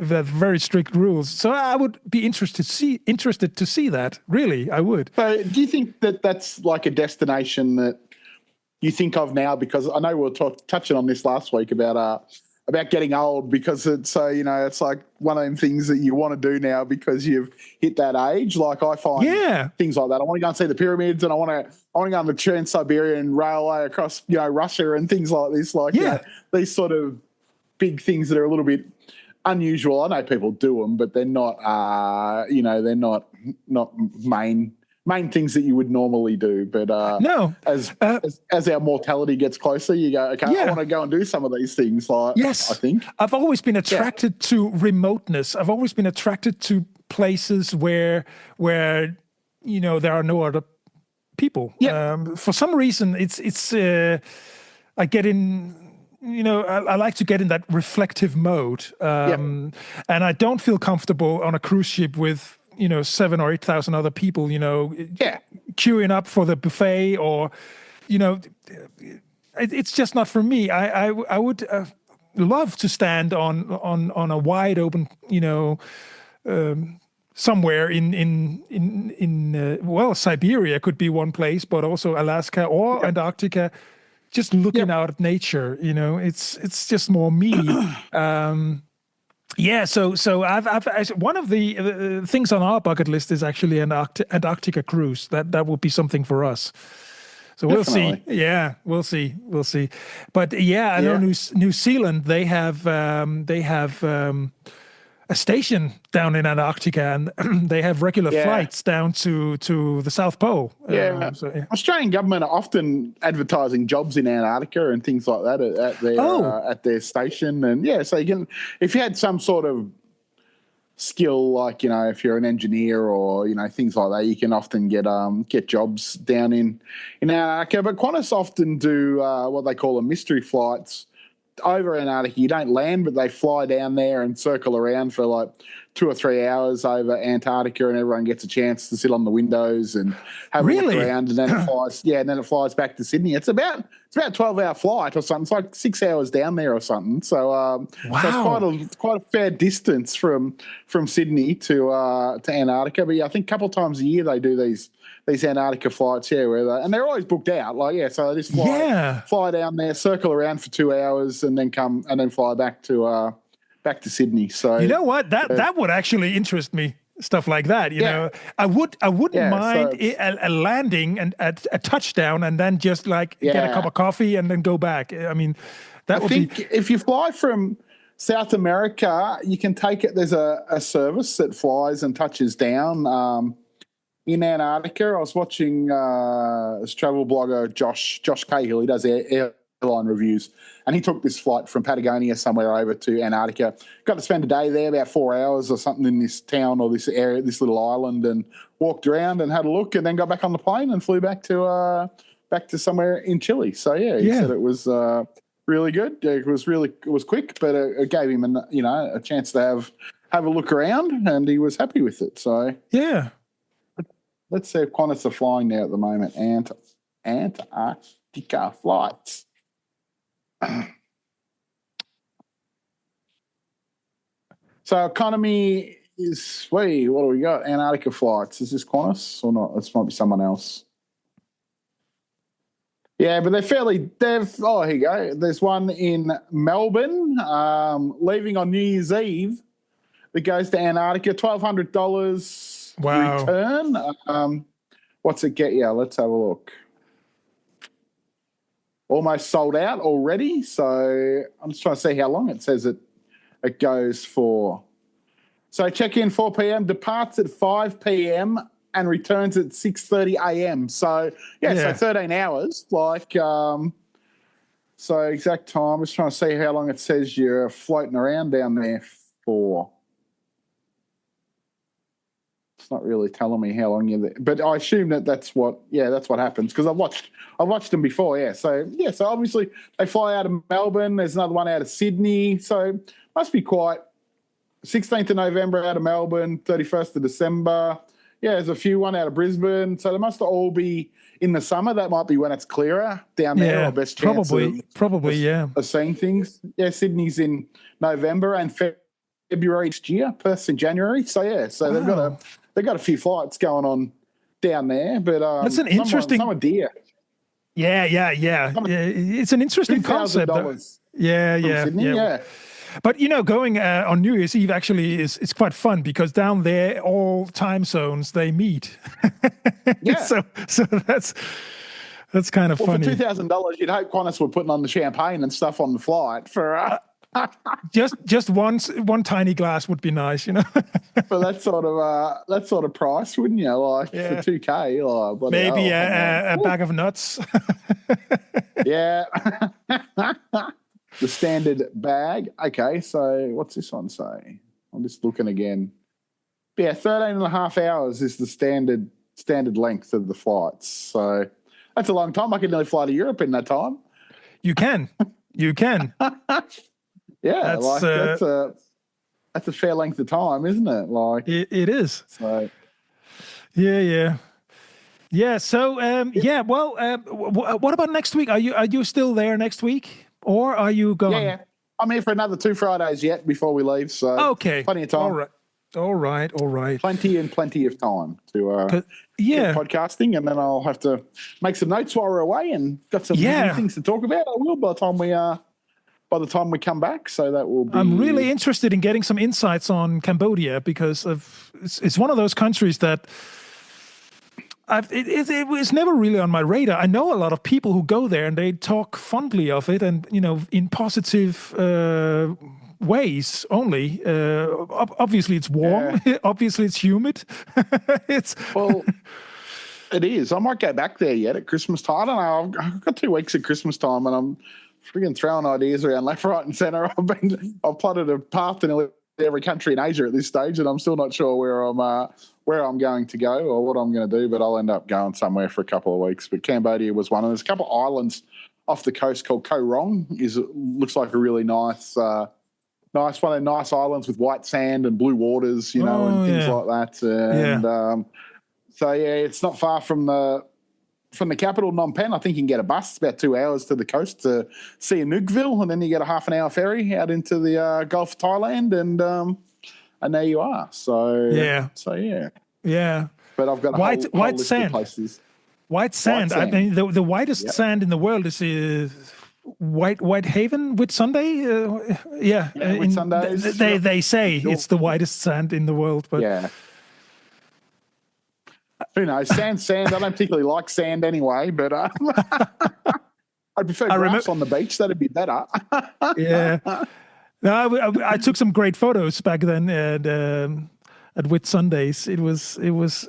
have very strict rules. So I would be interested to see that. Really, I would. So, do you think that that's like a destination that you think of now? Because I know we were touching on this last week about getting old, because it's it's like one of them things that you want to do now because you've hit that age. Like I find things like that. I want to go and see the pyramids, and I want to go on the Trans-Siberian Railway across Russia and things like this. Like these sort of big things that are a little bit unusual. I know people do them, but they're not they're not main things that you would normally do. But as our mortality gets closer, you go, okay, I want to go and do some of these things. Like, yes, I think I've always been attracted to remoteness. I've always been attracted to places where there are no other people. For some reason, it's I get in. I like to get in that reflective mode, and I don't feel comfortable on a cruise ship with 7,000 or 8,000 other people, queuing up for the buffet, or, it's just not for me. I would love to stand on a wide open, somewhere in Siberia could be one place, but also Alaska or Antarctica, just looking out at nature. It's just more me. So I've one of the things on our bucket list is actually an Antarctica cruise. That would be something for us. So we'll see. Yeah, we'll see. But I know New Zealand. They have a station down in Antarctica, and they have regular flights down to the South Pole. Australian government are often advertising jobs in Antarctica and things like that at their station. And so you can, if you had some sort of skill, like if you're an engineer or things like that, you can often get jobs down in Antarctica. But Qantas often do what they call mystery flights over Antarctica. You don't land, but they fly down there and circle around for like 2 or 3 hours over Antarctica, and everyone gets a chance to sit on the windows and have a look around. And then it flies, and then it flies back to Sydney. It's about a 12-hour flight or something. It's like 6 hours down there or something. So, so it's quite a fair distance from Sydney to Antarctica. But I think a couple of times a year they do these Antarctica flights, and they're always booked out. So they just fly down there, circle around for 2 hours, and then come and then fly back to Sydney. So you know what, that would actually interest me. Stuff like that, I wouldn't mind a landing and a touchdown, and then just like get a cup of coffee and then go back. I mean, I think if you fly from South America, you can take it. There's a service that flies and touches down in Antarctica. I was watching this travel blogger Josh Cahill. He does airline reviews, and he took this flight from Patagonia somewhere over to Antarctica. Got to spend a day there, about 4 hours or something, in this town or this area, this little island, and walked around and had a look, and then got back on the plane and flew back to somewhere in Chile. So he said it was really good. It was quick, but it gave him a chance to have a look around, and he was happy with it. So yeah, let's see if Qantas are flying now at the moment. Antarctica flights. So economy is what do we got? Antarctica flights. Is this Qantas or not? This might be someone else. Yeah, but here you go. There's one in Melbourne, leaving on New Year's Eve, that goes to Antarctica, $1,200 return. What's it get you? Let's have a look. Almost sold out already, so I'm just trying to see how long it says it goes for. So check-in 4 p.m., departs at 5 p.m., and returns at 6:30 a.m. So, so 13 hours. So exact time. I'm just trying to see how long it says you're floating around down there for. It's not really telling me how long you're there, but I assume that's what happens, because I've watched them before. So obviously they fly out of Melbourne. There's another one out of Sydney, so must be quite. 16th of November out of Melbourne, 31st of December. Yeah, there's a few one out of Brisbane, so they must all be in the summer. That might be when it's clearer down there. Our best chance probably of seeing things. Yeah, Sydney's in November and February each year. Perth's in January. So they've got a few flights going on down there. But that's an interesting. Some are dear. Yeah. It's an interesting concept. Yeah. But going on New Year's Eve actually is quite fun, because down there all time zones they meet. Yeah. so that's kind of funny. For $2,000, you'd hope Qantas were putting on the champagne and stuff on the flight for. Just one tiny glass would be nice, For that sort of price, wouldn't you? Like for $2,000, like maybe a bag of nuts. Yeah. The standard bag. Okay, so what's this one say? I'm just looking again. Yeah, 13 and a half hours is the standard length of the flights. So that's a long time. I could nearly fly to Europe in that time. You can. Yeah, that's a fair length of time, isn't it? Like it is. So yeah. So what about next week? Are you still there next week? Or are you gone? Yeah. I'm here for another 2 Fridays yet before we leave. So okay, plenty of time. All right. Plenty of time to get podcasting, and then I'll have to make some notes while we're away, and got some things to talk about. I will by the time we come back. So that will be. I'm really interested in getting some insights on Cambodia, because it's one of those countries that. It was never really on my radar. I know a lot of people who go there and they talk fondly of it, and in positive ways only. Obviously, it's warm. Yeah. Obviously, it's humid. It is. I might go back there yet at Christmas time. I don't know. I've got 2 weeks at Christmas time, and I'm frigging throwing ideas around left, right, and centre. I've plotted a path to every country in Asia at this stage, and I'm still not sure where I'm going to go or what I'm going to do, but I'll end up going somewhere for a couple of weeks. But Cambodia was one, and there's a couple of islands off the coast called Koh Rong. Looks like a really nice one of the nice islands with white sand and blue waters, and things like that. And it's not far from the capital, Phnom Penh. I think you can get a bus. It's about 2 hours to the coast to Sihanoukville, and then you get a half an hour ferry out into the Gulf of Thailand, and there you are. So yeah. But I've got a white whole list sand. of places. White sand. I mean, the whitest sand in the world is Whitehaven Whitsunday. Whitsundays. They say it's the whitest sand in the world, but who knows? Sand. I don't particularly like sand anyway, but I'd prefer grass on the beach. That'd be better. Yeah. No, I took some great photos back then at Whitsundays.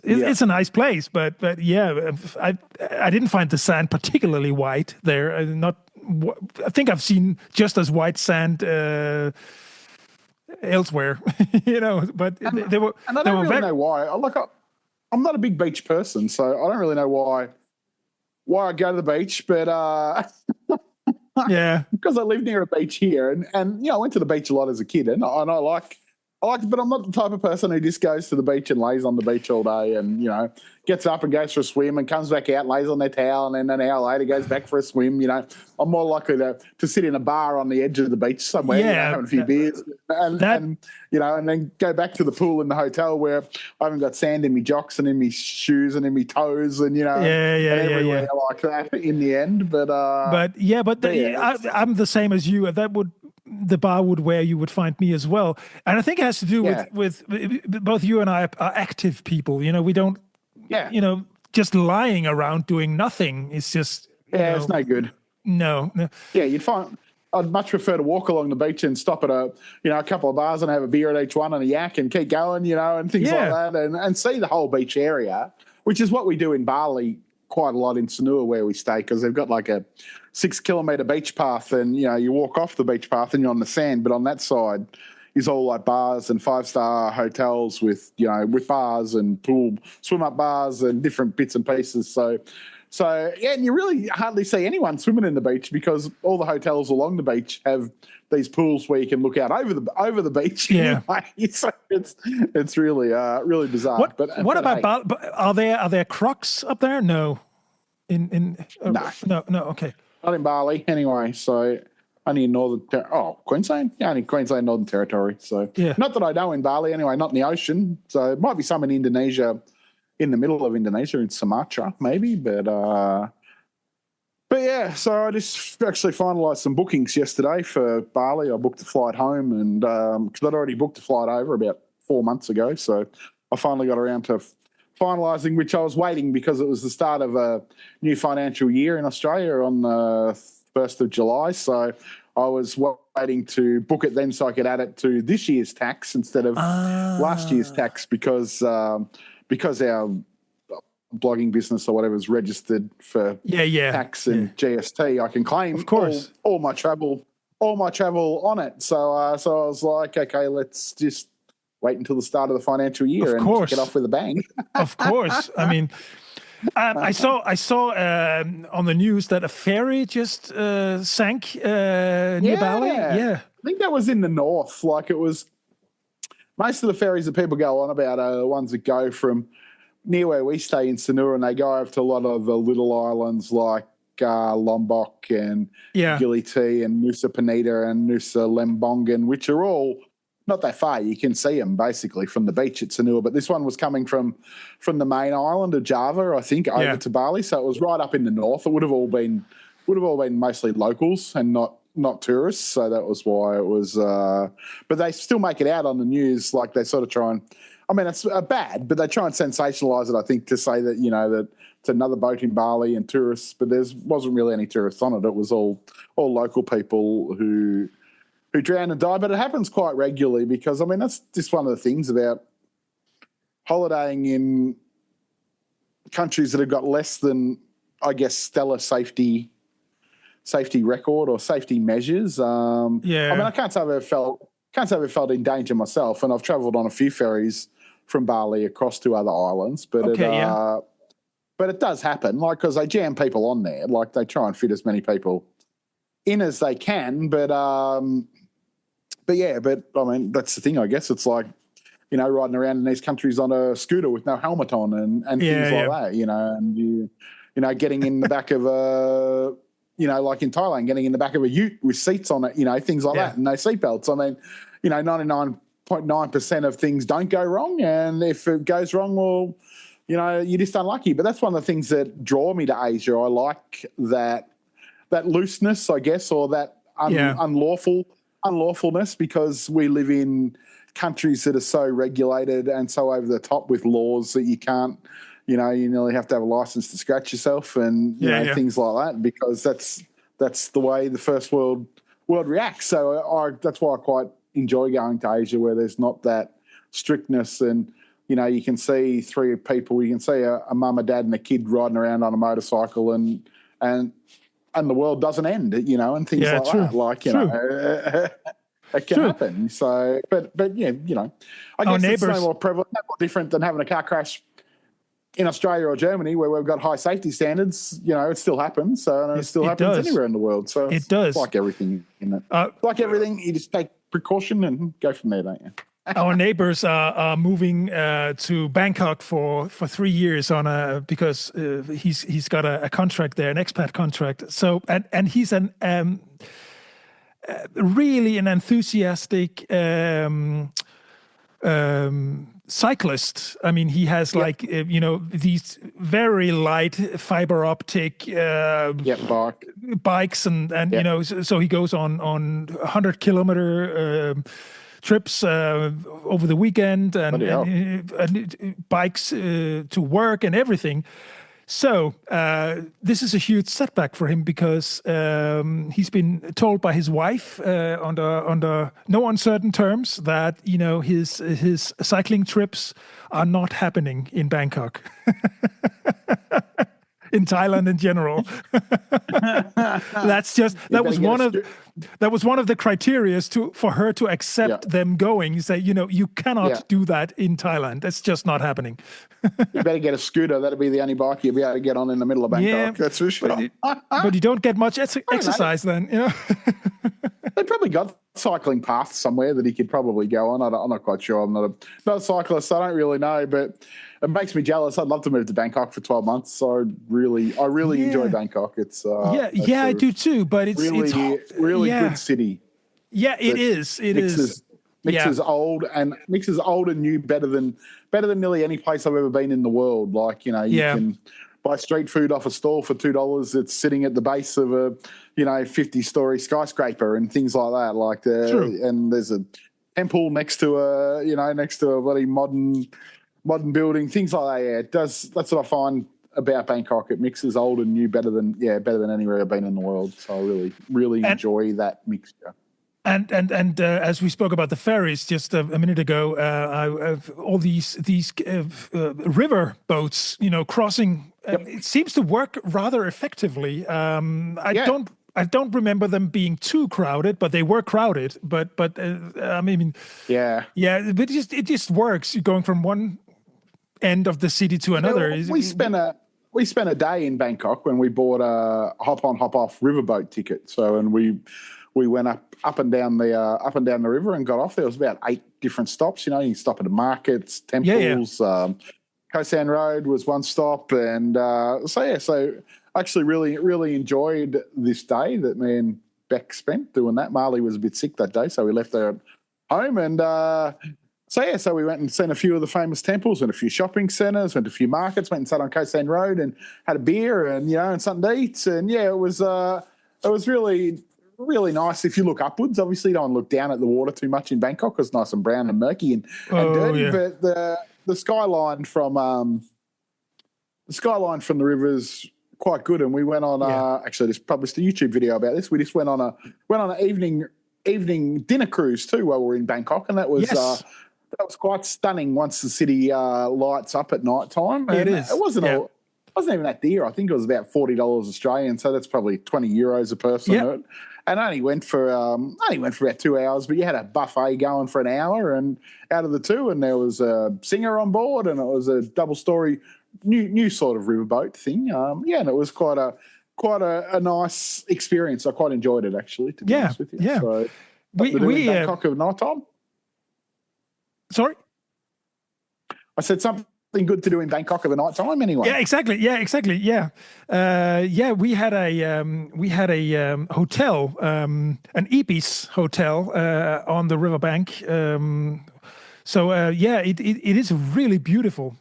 It's a nice place, but I didn't find the sand particularly white there. Not I think I've seen just as white sand elsewhere, but they were. And I don't really know why. I'm not a big beach person, so I don't really know why I go to the beach, but yeah, because I live near a beach here, and I went to the beach a lot as a kid, and I like it, but I'm not the type of person who just goes to the beach and lays on the beach all day and, gets up and goes for a swim and comes back out, lays on their towel, and then an hour later goes back for a swim. I'm more likely to sit in a bar on the edge of the beach somewhere, having a few beers and then go back to the pool in the hotel where I haven't got sand in my jocks and in my shoes and in my toes and, everywhere like that in the end. But I'm the same as you. The bar would where you would find me as well. And I think it has to do with both you and I are active people. We don't, just lying around doing nothing. It's just, it's no good. No. Yeah, I'd much prefer to walk along the beach and stop at a couple of bars and have a beer at each one and a yak and keep going, and things like that and see the whole beach area, which is what we do in Bali quite a lot in Sanur where we stay, because they've got like a 6-kilometre beach path and, you walk off the beach path and you're on the sand, but on that side is all like bars and 5-star hotels with bars and pool, swim-up bars and different bits and pieces. So, and you really hardly see anyone swimming in the beach because all the hotels along the beach have these pools where you can look out over the beach. Yeah, anyway. So it's really really bizarre. What about Bali? Are there crocs up there? No, no. Okay, not in Bali anyway. So only in Queensland. Yeah, only Queensland, Northern Territory. So not that I know in Bali anyway. Not in the ocean. So it might be some in Indonesia. In the middle of Indonesia, in Sumatra, maybe, but yeah. So I just actually finalised some bookings yesterday for Bali. I booked a flight home, and because I'd already booked a flight over about 4 months ago, so I finally got around to finalising, which I was waiting because it was the start of a new financial year in Australia on the 1st of July. So I was waiting to book it then so I could add it to this year's tax instead of last year's tax because our blogging business or whatever is registered for tax and GST, I can claim of course all my travel on it. So I was like, okay, let's just wait until the start of the financial year and get off with a bang. Of course. I mean, I saw on the news that a ferry just sank near Bali. Yeah, I think that was in the north. Like it was. Most of the ferries that people go on about are ones that go from near where we stay in Sanur, and they go over to a lot of the little islands like Lombok and Gili and Nusa Penida and Nusa Lembongan, which are all not that far. You can see them basically from the beach at Sanur. But this one was coming from the main island of Java, I think, over to Bali. So it was right up in the north. It would have all been mostly locals and not tourists, so that was why it was. But they still make it out on the news, like they sort of try and. I mean, it's bad, but they try and sensationalise it. I think to say that that it's another boat in Bali and tourists, but there wasn't really any tourists on it. It was all local people who drowned and died. But it happens quite regularly because that's just one of the things about holidaying in countries that have got less than, I guess, stellar safety record or safety measures. I can't say I've felt in danger myself, and I've travelled on a few ferries from Bali across to other islands, but it does happen, like, because they jam people on there, like they try and fit as many people in as they can, but I mean that's the thing, I guess. It's like riding around in these countries on a scooter with no helmet on and things like that, and you getting in the back of a like in Thailand, getting in the back of a ute with seats on it, things like that, and no seatbelts. I mean, 99.9% of things don't go wrong, and if it goes wrong, well, you're just unlucky. But that's one of the things that draw me to Asia. I like that looseness, I guess, or that unlawfulness, because we live in countries that are so regulated and so over the top with laws that you can't. You nearly have to have a license to scratch yourself and things like that, because that's the way the first world reacts. So that's why I quite enjoy going to Asia, where there's not that strictness, and you can see three people. You can see a mum, a dad, and a kid riding around on a motorcycle, and the world doesn't end, and things like that. Like, it can happen. So, but yeah, I guess it's no more prevalent, no more different than having a car crash in Australia or Germany where we've got high safety standards. It still happens. So it still happens anywhere in the world. So it does. Like everything, like everything, you just take precaution and go from there, don't you? Our neighbors are moving to Bangkok for 3 years because he's got a contract there, an expat contract. So and he's really an enthusiastic cyclist. I mean, he has these very light fiber optic bikes and so he goes on 100-kilometer trips over the weekend and bikes to work and everything. So this is a huge setback for him because he's been told by his wife under no uncertain terms that his cycling trips are not happening in Bangkok. In Thailand in general. That was one of the criteria for her to accept them going. You say, you cannot do that in Thailand. That's just not happening. You better get a scooter. That'll be the only bike you'll be able to get on in the middle of Bangkok. That's for sure. But you don't get much exercise then, They probably got cycling paths somewhere that he could probably go on. I'm not quite sure. I'm not a cyclist. I don't really know, but it makes me jealous. I'd love to move to Bangkok for 12 months. So I really enjoy Bangkok. It's I do too. But it's really good city. Yeah, it is. It is. Mixes old and new better than nearly any place I've ever been in the world. Like you can buy street food off a stall for $2. It's sitting at the base of a 50-story skyscraper and things like that. Like and there's a temple next to a bloody modern building, things like that. Yeah, it does. That's what I find about Bangkok. It mixes old and new better than anywhere I've been in the world. So I really enjoy that mixture. And as we spoke about the ferries just a minute ago, all these river boats, crossing, it seems to work rather effectively. I don't remember them being too crowded, but they were crowded. But I mean, but it just works. You're going from one end of the city to another. We spent a day in Bangkok when we bought a hop on hop off riverboat ticket. So and we went up and down the river and got off. There was about 8 different stops. You can stop at the markets, temples. Koh San Road was one stop, and so I actually really enjoyed this day that me and Beck spent doing that. Marley was a bit sick that day, so we left her at home, and so we went and seen a few of the famous temples and a few shopping centres, went to a few markets, went and sat on Koh San Road and had a beer and something to eat, and it was really nice. If you look upwards, obviously you don't look down at the water too much in Bangkok because it's nice and brown and murky and dirty. Yeah. But the skyline from the river is quite good. And we went on actually just published a YouTube video about this. We just went on an evening dinner cruise too while we were in Bangkok, and that was quite stunning once the city lights up at night time. It is. It wasn't even that dear. I think it was about $40 Australian, so that's probably 20 euros a person. Yep. And I only went for about 2 hours, but you had a buffet going for an hour, and out of the 2, and there was a singer on board, and it was a double-story new sort of riverboat thing. And it was quite a nice experience. I quite enjoyed it actually. To be honest with you. Yeah. So we Bangkok of night time. Sorry, I said something good to do in Bangkok of the night time anyway. Yeah, exactly. Yeah. We had a hotel, an Ibis hotel on the riverbank. It is really beautiful.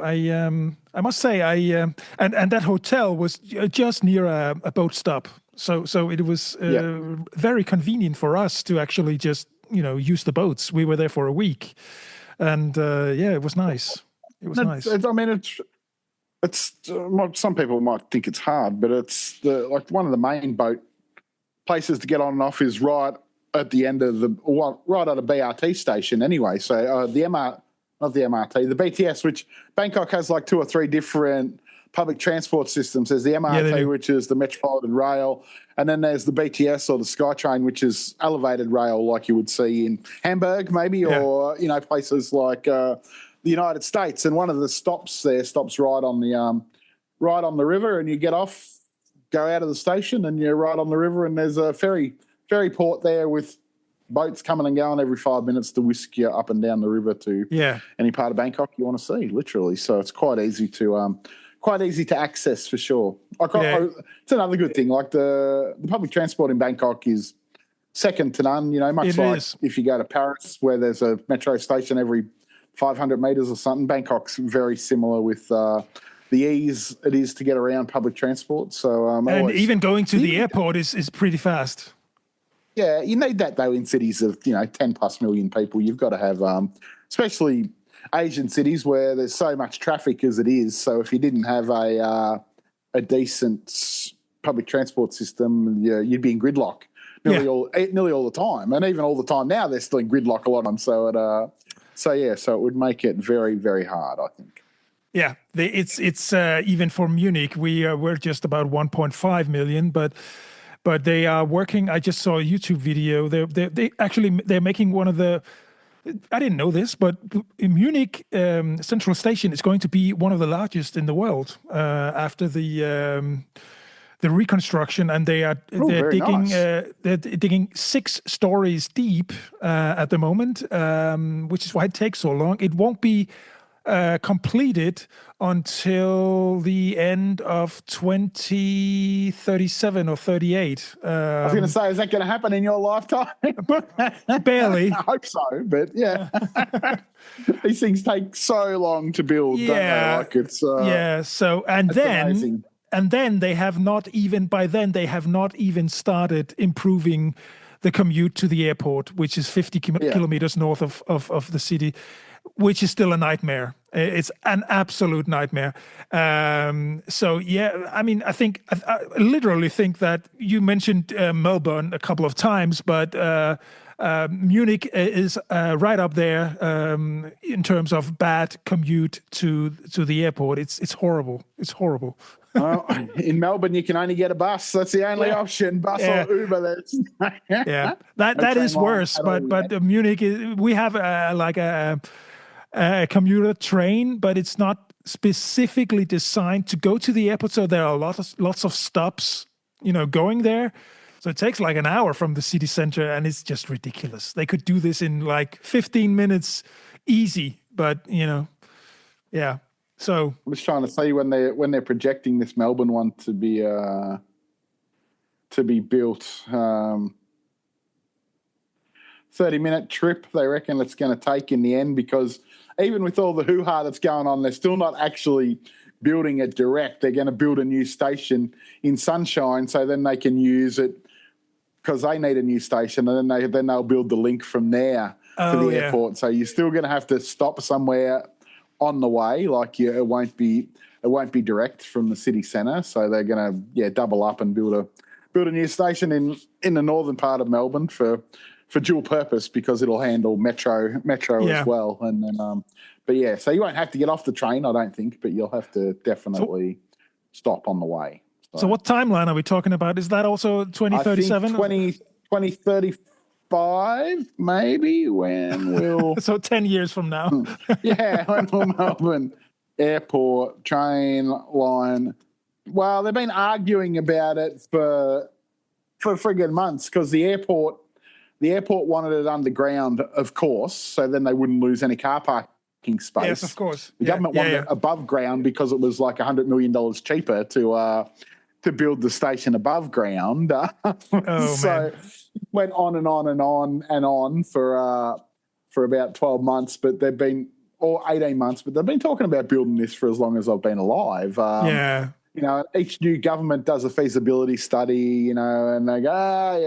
I must say, and that hotel was just near a boat stop. So it was very convenient for us to actually just use the boats. We were there for a week. And it was nice. It was nice. I mean, it's some people might think it's hard, but it's one of the main boat places to get on and off is right at the end of right at a BRT station. Anyway, so the BTS, which Bangkok has like 2 or 3 different public transport systems. There's the MRT, which is the Metropolitan Rail, and then there's the BTS or the SkyTrain, which is elevated rail like you would see in Hamburg maybe, or, you know, places like the United States. And one of the stops there stops right on the river, and you get off, go out of the station, and you're right on the river, and there's a ferry port there with boats coming and going every 5 minutes to whisk you up and down the river to any part of Bangkok you want to see, literally. So it's quite easy to access for sure. It's another good thing. Like the public transport in Bangkok is second to none. You know, much like if you go to Paris, where there's a metro station every 500 meters or something. Bangkok's very similar with the ease it is to get around public transport. So and even going to the airport is pretty fast. Yeah, you need that though in cities of 10+ million people. You've got to have, especially Asian cities where there's so much traffic as it is. So if you didn't have a decent public transport system, you'd be in gridlock nearly all the time, and even all the time now they're still in gridlock a lot of them. So it would make it very, very hard, I think. Yeah, it's even for Munich, we're just about 1.5 million, but they are working. I just saw a YouTube video. They're making one of the. I didn't know this, but in Munich Central Station is going to be one of the largest in the world after the reconstruction, and they're digging. Nice. They're digging 6 stories deep at the moment, which is why it takes so long. It won't be completed until the end of 2037 or 38. I was going to say, is that going to happen in your lifetime? Barely. I hope so, but yeah. These things take so long to build, don't they? Like it's so amazing. And then they have not even started improving the commute to the airport, which is 50 kilometers north of the city, which is still a nightmare. It's an absolute nightmare. I mean, I literally think that you mentioned Melbourne a couple of times, but Munich is right up there in terms of bad commute to the airport. It's horrible. It's horrible. Well, in Melbourne, you can only get a bus. That's the only option, bus or Uber. That is worse. But Munich, we have a commuter train, but it's not specifically designed to go to the airport. So there are lots of stops, going there. So it takes like an hour from the city center, and it's just ridiculous. They could do this in like 15 minutes, easy. But So I'm just trying to say when they're projecting this Melbourne one to be built, 30-minute trip they reckon it's going to take in the end, because even with all the hoo-ha that's going on, they're still not actually building it direct. They're going to build a new station in Sunshine, so then they can use it because they need a new station, and then they'll build the link from there to the airport. So you're still going to have to stop somewhere on the way, like it won't be direct from the city centre. So they're going to double up and build a new station in the northern part of Melbourne for dual purpose, because it'll handle metro as well. And then so you won't have to get off the train, I don't think, but you'll have to definitely stop on the way. So what timeline are we talking about? Is that also 2037? 2035 maybe, when we'll so 10 years from now. When will Melbourne airport train line, well, they've been arguing about it for friggin' months, because the airport wanted it underground, of course, so then they wouldn't lose any car parking space. Yes, of course. The government wanted it above ground because it was like $100 million cheaper to build the station above ground. So went on and on and on and on for about 12 months, but they've been, or 18 months, but they've been talking about building this for as long as I've been alive. Each new government does a feasibility study, and they go, we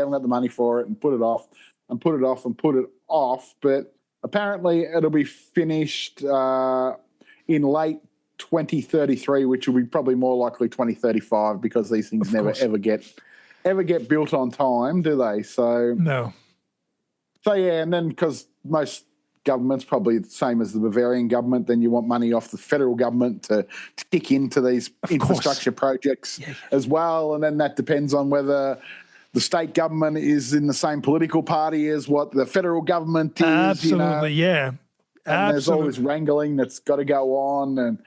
haven't got the money for it, and put it off and put it off and put it off. But apparently it'll be finished in late 2033, which will be probably more likely 2035, because these things never ever get built on time, do they? So no. So and then because most government's probably the same as the Bavarian government. Then you want money off the federal government to kick into these infrastructure projects as well. And then that depends on whether the state government is in the same political party as what the federal government is. Absolutely, And there's all this wrangling that's got to go on, and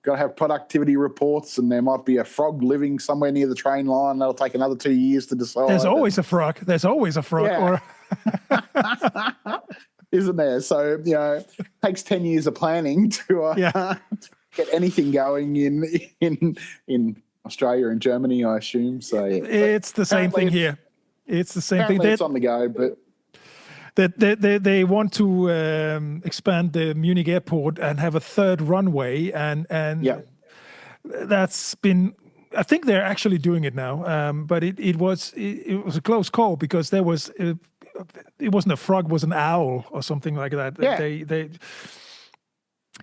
got to have productivity reports, and there might be a frog living somewhere near the train line. That'll take another 2 years to decide. There's always a frog. Yeah. Isn't there? So, it takes 10 years of planning to get anything going in Australia and Germany, I assume. So it's the same thing here. It's the same thing. It's on the go, but they want to expand the Munich airport and have a third runway, and that's been. I think they're actually doing it now, but it was a close call because there was it wasn't a frog, it was an owl or something like that.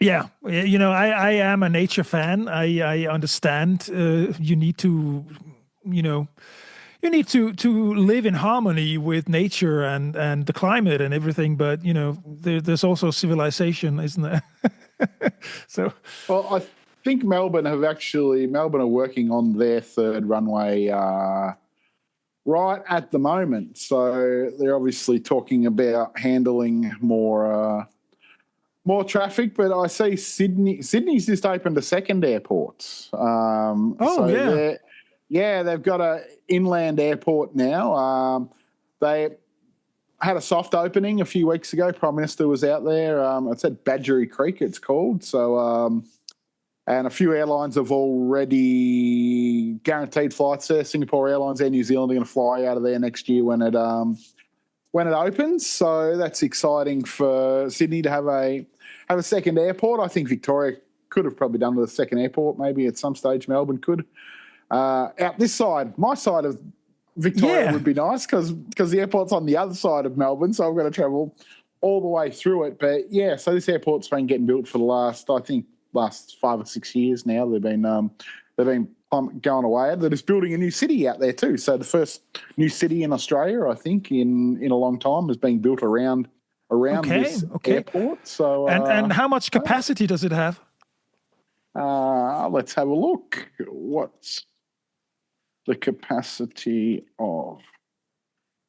I am a nature fan. I understand. You need to live in harmony with nature and the climate and everything, but there's also civilization, isn't there? So, well, I think Melbourne are working on their third runway right at the moment. So they're obviously talking about handling more traffic, but I see Sydney's just opened a second airport. They've got a inland airport now. They had a soft opening a few weeks ago. Prime Minister was out there. It's at Badgerry Creek, it's called. So, and a few airlines have already guaranteed flights there. Singapore Airlines and New Zealand are going to fly out of there next year when it opens. So that's exciting for Sydney to have a second airport. I think Victoria could have probably done with a second airport. Maybe at some stage Melbourne could. Out this side, my side of Victoria would be nice because the airport's on the other side of Melbourne, so I've got to travel all the way through it. But so this airport's been getting built for the last 5 or 6 years now. They've been going away. They're just building a new city out there too. So the first new city in Australia, I think, in a long time, is being built around this airport. So and how much capacity does it have? Let's have a look. What's the capacity of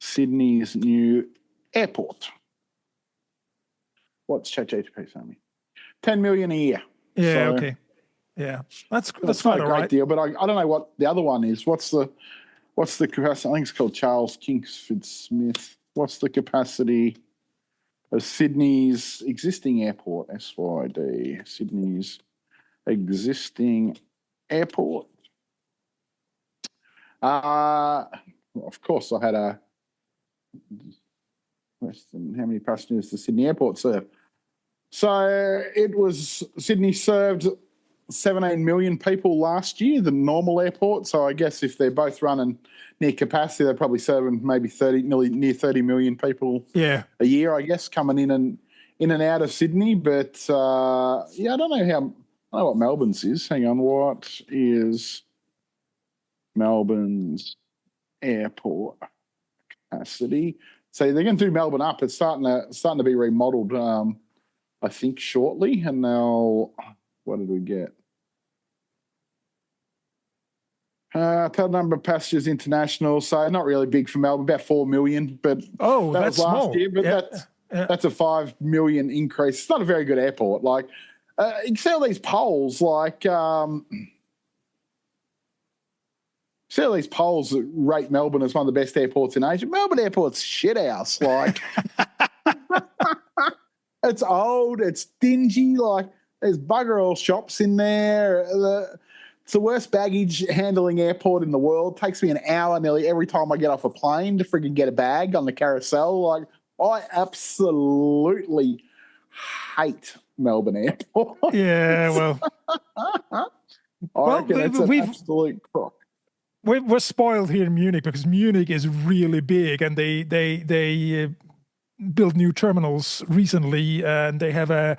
Sydney's new airport? What's ChatGPT saying? 10 million a year. Yeah. So, okay. Yeah, that's not a great deal. But I don't know what the other one is. What's the capacity? I think it's called Charles Kingsford Smith. What's the capacity of Sydney's existing airport? SYD. Sydney's existing airport. Of course, I had a question. How many passengers does Sydney Airport serve? So Sydney served 17 million people last year, the normal airport. So I guess if they're both running near capacity, they're probably serving maybe near 30 million people a year, I guess, coming in and out of Sydney. But I don't know what Melbourne's is. Hang on, what is Melbourne's airport capacity? So they're going to do Melbourne up. It's starting to be remodelled, I think, shortly. And now, what did we get? Total number of passengers international. So not really big for Melbourne, about 4 million. But that that's was last small. year. But that's a 5 million increase. It's not a very good airport. Like, you see all these polls, like see all these polls that rate Melbourne as one of the best airports in Asia. Melbourne Airport's shit house. Like, it's old, it's dingy. Like, there's bugger all shops in there. It's the worst baggage handling airport in the world. It takes me an hour nearly every time I get off a plane to freaking get a bag on the carousel. Like, I absolutely hate Melbourne Airport. Yeah, well. I reckon it's an absolute crock. We're spoiled here in Munich because Munich is really big, and they built new terminals recently, and they have an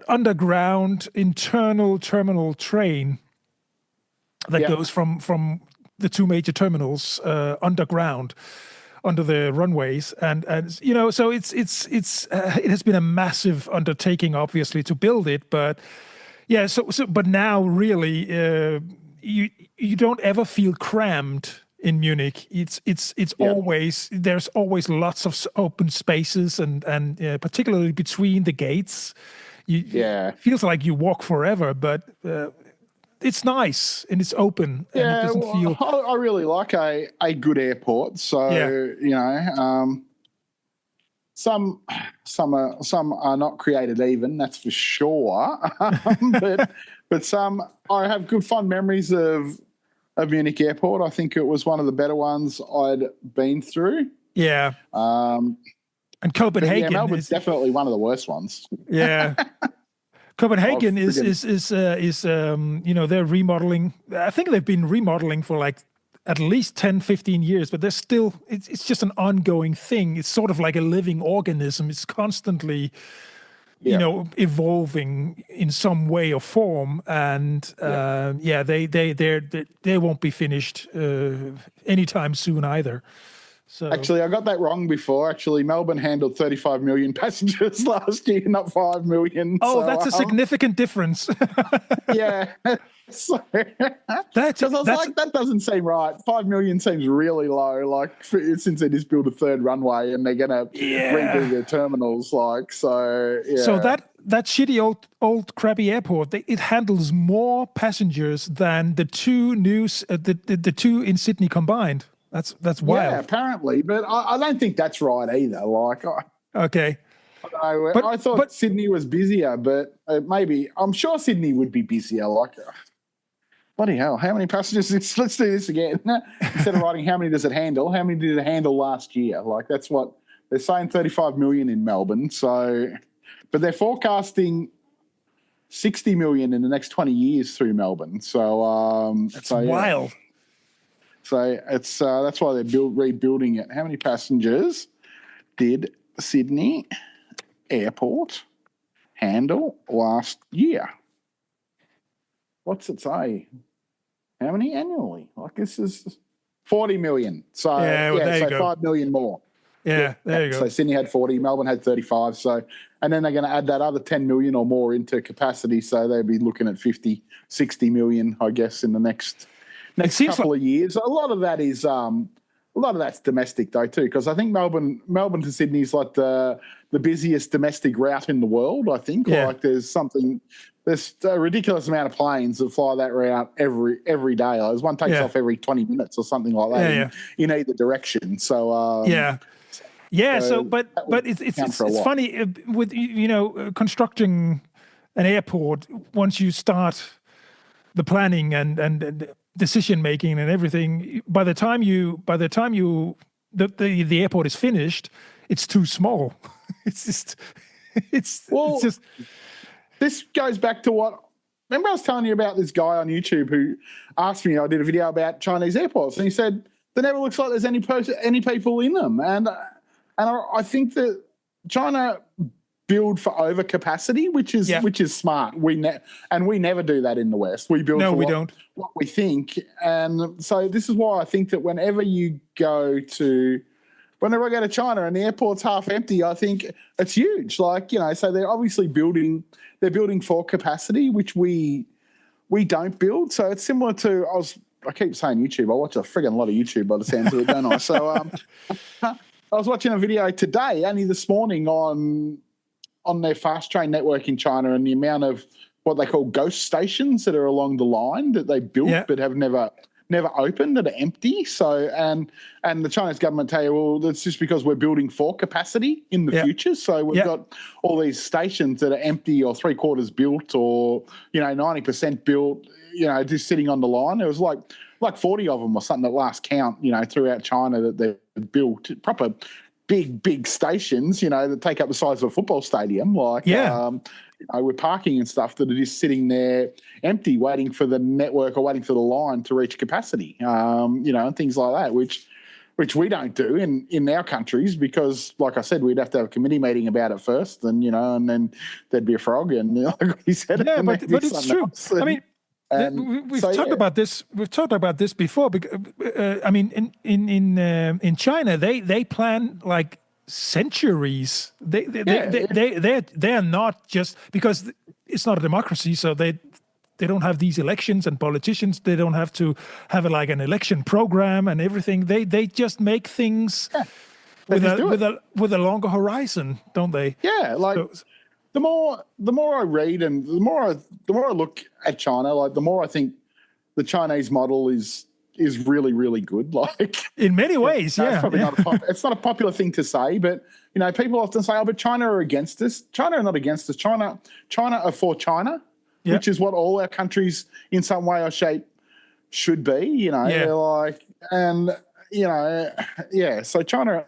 underground internal terminal train that goes from the two major terminals underground. under the runways, and so it has been a massive undertaking, obviously, to build it, but yeah, but now really you don't ever feel crammed in Munich. It's always, there's always lots of open spaces, and particularly between the gates, it feels like you walk forever, but it's nice and it's open, and it doesn't feel. I really like a good airport. So some are not created even. That's for sure. but some, I have good fond memories of Munich Airport. I think it was one of the better ones I'd been through. Yeah. And Copenhagen. Melbourne's definitely one of the worst ones. Yeah. Copenhagen is they're remodeling. I think they've been remodeling for like at least 10, 15 years, but there's still, it's just an ongoing thing. It's sort of like a living organism. It's constantly, evolving in some way or form. And they won't be finished anytime soon either. So actually, I got that wrong before. Actually, Melbourne handled 35 million passengers last year, not 5 million. Oh, so, that's a significant difference. Yeah. So, because I was like, that doesn't seem right. 5 million seems really low. Like, since they just built a third runway and they're going to redo their terminals, so. That shitty old crappy airport, it handles more passengers than the two the two in Sydney combined. That's wild. Yeah, apparently, but I don't think that's right either. Like, okay, I thought Sydney was busier, but maybe I'm sure Sydney would be busier. Like, bloody hell, how many passengers? Let's do this again. Instead of writing how many does it handle, how many did it handle last year? Like, that's what they're saying. 35 million in Melbourne. So, but they're forecasting 60 million in the next 20 years through Melbourne. So that's wild. So it's that's why they're rebuilding it. How many passengers did Sydney Airport handle last year? What's it say? How many annually? Like, this is 40 million. So so 5 million more. Yeah, there you go. So Sydney had 40, Melbourne had 35. So, and then they're going to add that other 10 million or more into capacity. So they'll be looking at 50, 60 million, I guess, in the next couple of years. A lot of that is that's domestic though too, because I think Melbourne to Sydney is like the busiest domestic route in the world. I think like there's a ridiculous amount of planes that fly that route every day. Like, one takes off every 20 minutes or something like that in either direction. So So but it's funny with constructing an airport. Once you start the planning and decision making and everything, by the time the airport is finished, it's too small. It's just. This goes back to what. Remember, I was telling you about this guy on YouTube who asked me. I did a video about Chinese airports, and he said there never looks like there's any people in them, and I think that China build for overcapacity, which is smart. We never do that in the West. We build for what we think. And so this is why I think that whenever I go to China and the airport's half empty, I think it's huge. Like, so they're obviously building for capacity, which we don't build. So it's similar to, I keep saying YouTube. I watch a friggin' lot of YouTube by the sounds of it, don't I? So I was watching a video today, only this morning, on their fast train network in China, and the amount of what they call ghost stations that are along the line that they built but have never opened, that are empty. So and the Chinese government tell you, well, that's just because we're building for capacity in the future. So we've got all these stations that are empty or 3/4 built or 90% built, just sitting on the line. It was like 40 of them or something at last count, throughout China that they've built proper big stations, that take up the size of a football stadium, with parking and stuff that are just sitting there empty, waiting for the network or waiting for the line to reach capacity, and things like that, which we don't do in our countries because, like I said, we'd have to have a committee meeting about it first, and and then there'd be a frog, and like he said, but it's true. I mean, We've talked about this. We've talked about this before. I mean, in China, they plan like centuries. They're not just because it's not a democracy, so they don't have these elections and politicians. They don't have to have like an election program and everything. They just make things with a longer horizon, don't they? Yeah, like. So, the more I read and the more I look at China, like the more I think the Chinese model is really, really good. Like in many ways, It's probably it's not a popular thing to say, but people often say, "Oh, but China are against us." China are not against us. China are for China, which is what all our countries in some way or shape should be. They're like, and so China,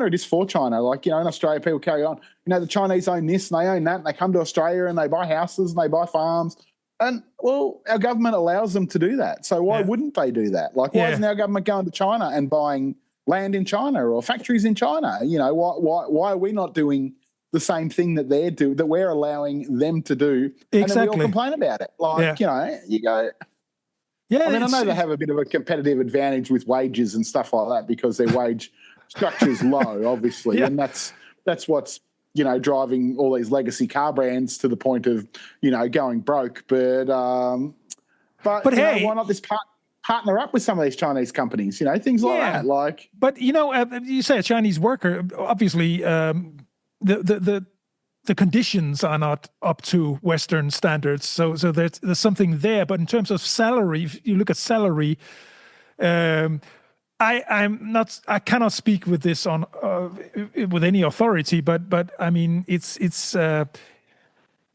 it is for China. Like, in Australia, people carry on. The Chinese own this and they own that, and they come to Australia and they buy houses and they buy farms. And, well, our government allows them to do that. So why wouldn't they do that? Like, why isn't our government going to China and buying land in China or factories in China? Why are we not doing the same thing that that we're allowing them to do? Exactly. And then we all complain about it. Like, you go... Yeah, I know they have a bit of a competitive advantage with wages and stuff like that because their wage structure's low, obviously, and that's what's driving all these legacy car brands to the point of going broke. But hey, why not just partner up with some of these Chinese companies? Things like that. Like, but you say a Chinese worker, obviously, the conditions are not up to Western standards, so there's something there. But in terms of salary, if you look at salary, I cannot speak with this on with any authority, but I mean it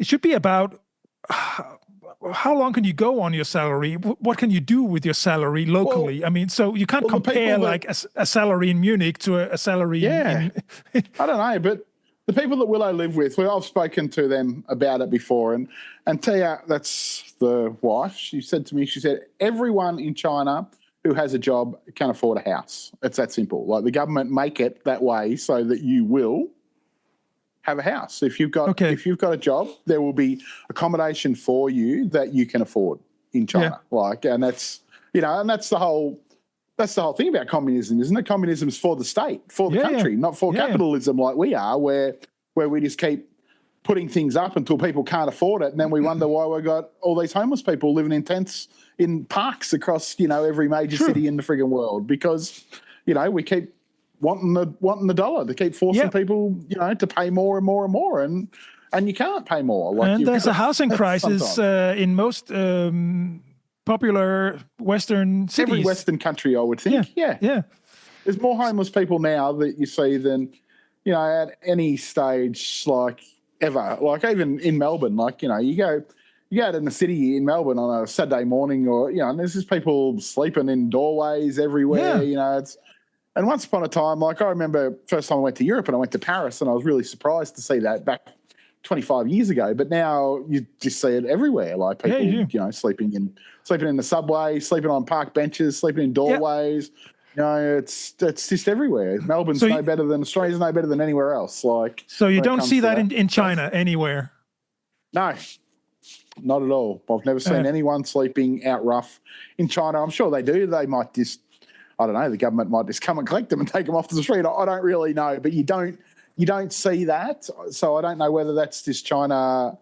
should be about how long can you go on your salary? What can you do with your salary locally? Well, I mean, so you can't compare like a salary in Munich to a salary in I don't know, but the people that Willow live with, I've spoken to them about it before, and Tia, that's the wife, she said to me, everyone in China who has a job can afford a house. It's that simple. Like, the government make it that way so that you will have a house. If you've got a job, there will be accommodation for you that you can afford in China. And that's the whole thing about communism, isn't it? Communism is for the state, for the country, not for capitalism like we are, where we just keep putting things up until people can't afford it, and then we wonder why we've got all these homeless people living in tents in parks across every major city in the frigging world, because we keep wanting the dollar to keep forcing people to pay more and more and more, and you can't pay more. Like, and there's a housing crisis in most popular Western cities. Every Western country, I would think. Yeah. There's more homeless people now that you see than at any stage, like, ever. Like, even in Melbourne, like, you go out in the city in Melbourne on a Saturday morning, or and there's just people sleeping in doorways everywhere. And once upon a time, like, I remember first time I went to Europe and I went to Paris, and I was really surprised to see that back 25 years ago. But now you just see it everywhere, like people sleeping in the subway, sleeping on park benches, sleeping in doorways. It's just everywhere. Melbourne's no better than Australia's, no better than anywhere else. Like, so you don't see that in China anywhere? No, not at all. I've never seen anyone sleeping out rough in China. I'm sure they do. They might just, I don't know, the government might just come and collect them and take them off to the street. I don't really know, but you don't see that. So I don't know whether that's just China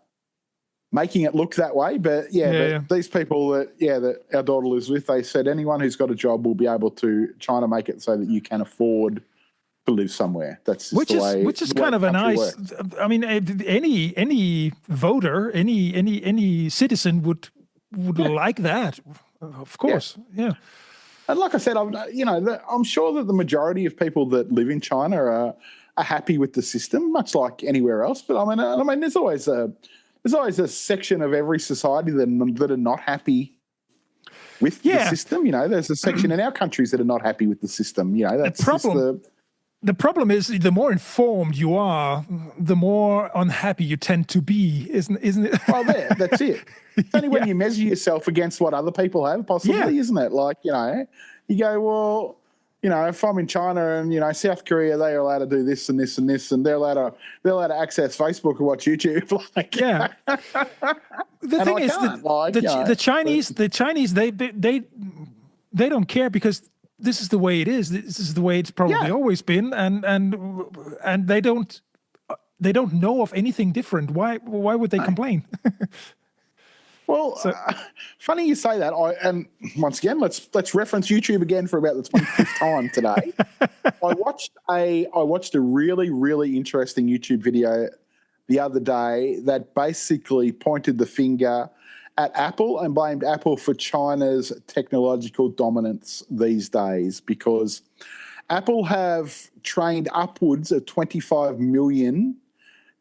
making it look that way. But these people that our daughter lives with, they said anyone who's got a job will be able to try to make it so that you can afford to live somewhere. That's just which is kind of a nice works. I mean, any voter, any citizen would like that, of course. Yeah. And like I said, I'm sure that the majority of people that live in China are happy with the system, much like anywhere else. But I mean, there's always a section of every society that are not happy with the system. There's a section in our countries that are not happy with the system. That's the problem is the more informed you are, the more unhappy you tend to be, isn't it? Well, that's it. It's only when you measure yourself against what other people have, possibly, isn't it? Like, you go, well, if I'm in China and, South Korea, they are allowed to do this and this and this, and they're allowed to access Facebook or watch YouTube. Like, The thing is that the Chinese, they don't care because this is the way it is. This is the way it's probably always been, and they don't know of anything different. Why would they complain? Well, funny you say that. And once again, let's reference YouTube again for about the 25th time today. I watched a really, really interesting YouTube video the other day that basically pointed the finger at Apple and blamed Apple for China's technological dominance these days, because Apple have trained upwards of 25 million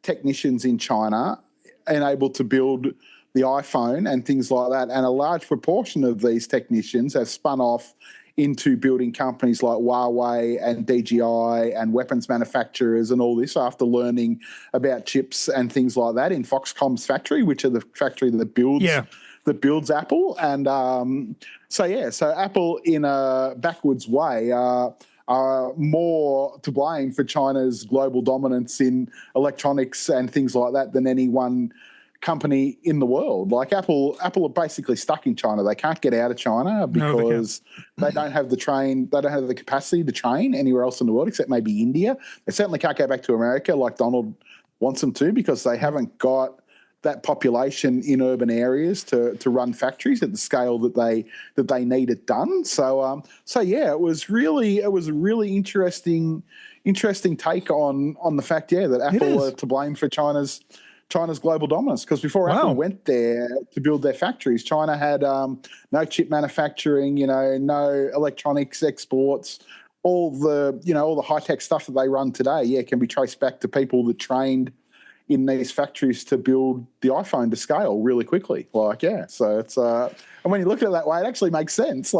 technicians in China and able to build the iPhone and things like that. And a large proportion of these technicians have spun off into building companies like Huawei and DJI and weapons manufacturers and all this after learning about chips and things like that in Foxcom's factory, which are the factory that builds Apple. And so Apple in a backwards way are more to blame for China's global dominance in electronics and things like that than any one company in the world. Like Apple are basically stuck in China. They can't get out of China because they don't have the capacity to train anywhere else in the world except maybe India. They certainly can't go back to America like Donald wants them to, because they haven't got that population in urban areas to run factories at the scale that they need it done. So it was a really interesting take on the fact that Apple are to blame for China's global dominance, because before Apple went there to build their factories, China had no chip manufacturing, no electronics exports. All the high tech stuff that they run today, can be traced back to people that trained in these factories to build the iPhone to scale really quickly. So it's and when you look at it that way, it actually makes sense.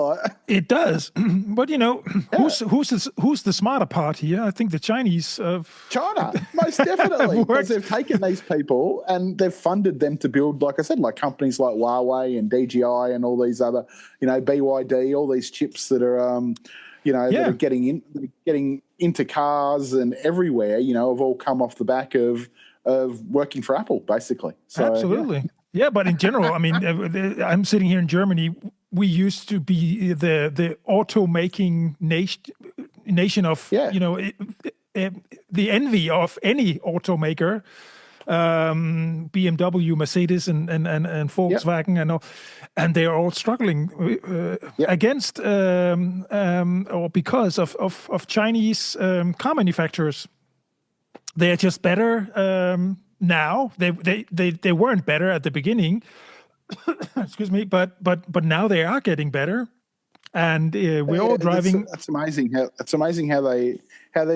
It does, but who's the smarter part here? I think the Chinese. China, most definitely, because they've taken these people and they've funded them to build, like I said, like companies like Huawei and DJI and all these other, BYD, all these chips that are, that are getting into cars and everywhere. Have all come off the back of working for Apple, basically. So, absolutely. Yeah, but in general, I mean, I'm sitting here in Germany. We used to be the auto-making nation of, the envy of any automaker, BMW, Mercedes, and Volkswagen, and all, and they are all struggling against or because of Chinese car manufacturers. They are just better now. They weren't better at the beginning. Excuse me, but now they are getting better, and we're all driving. It's amazing how they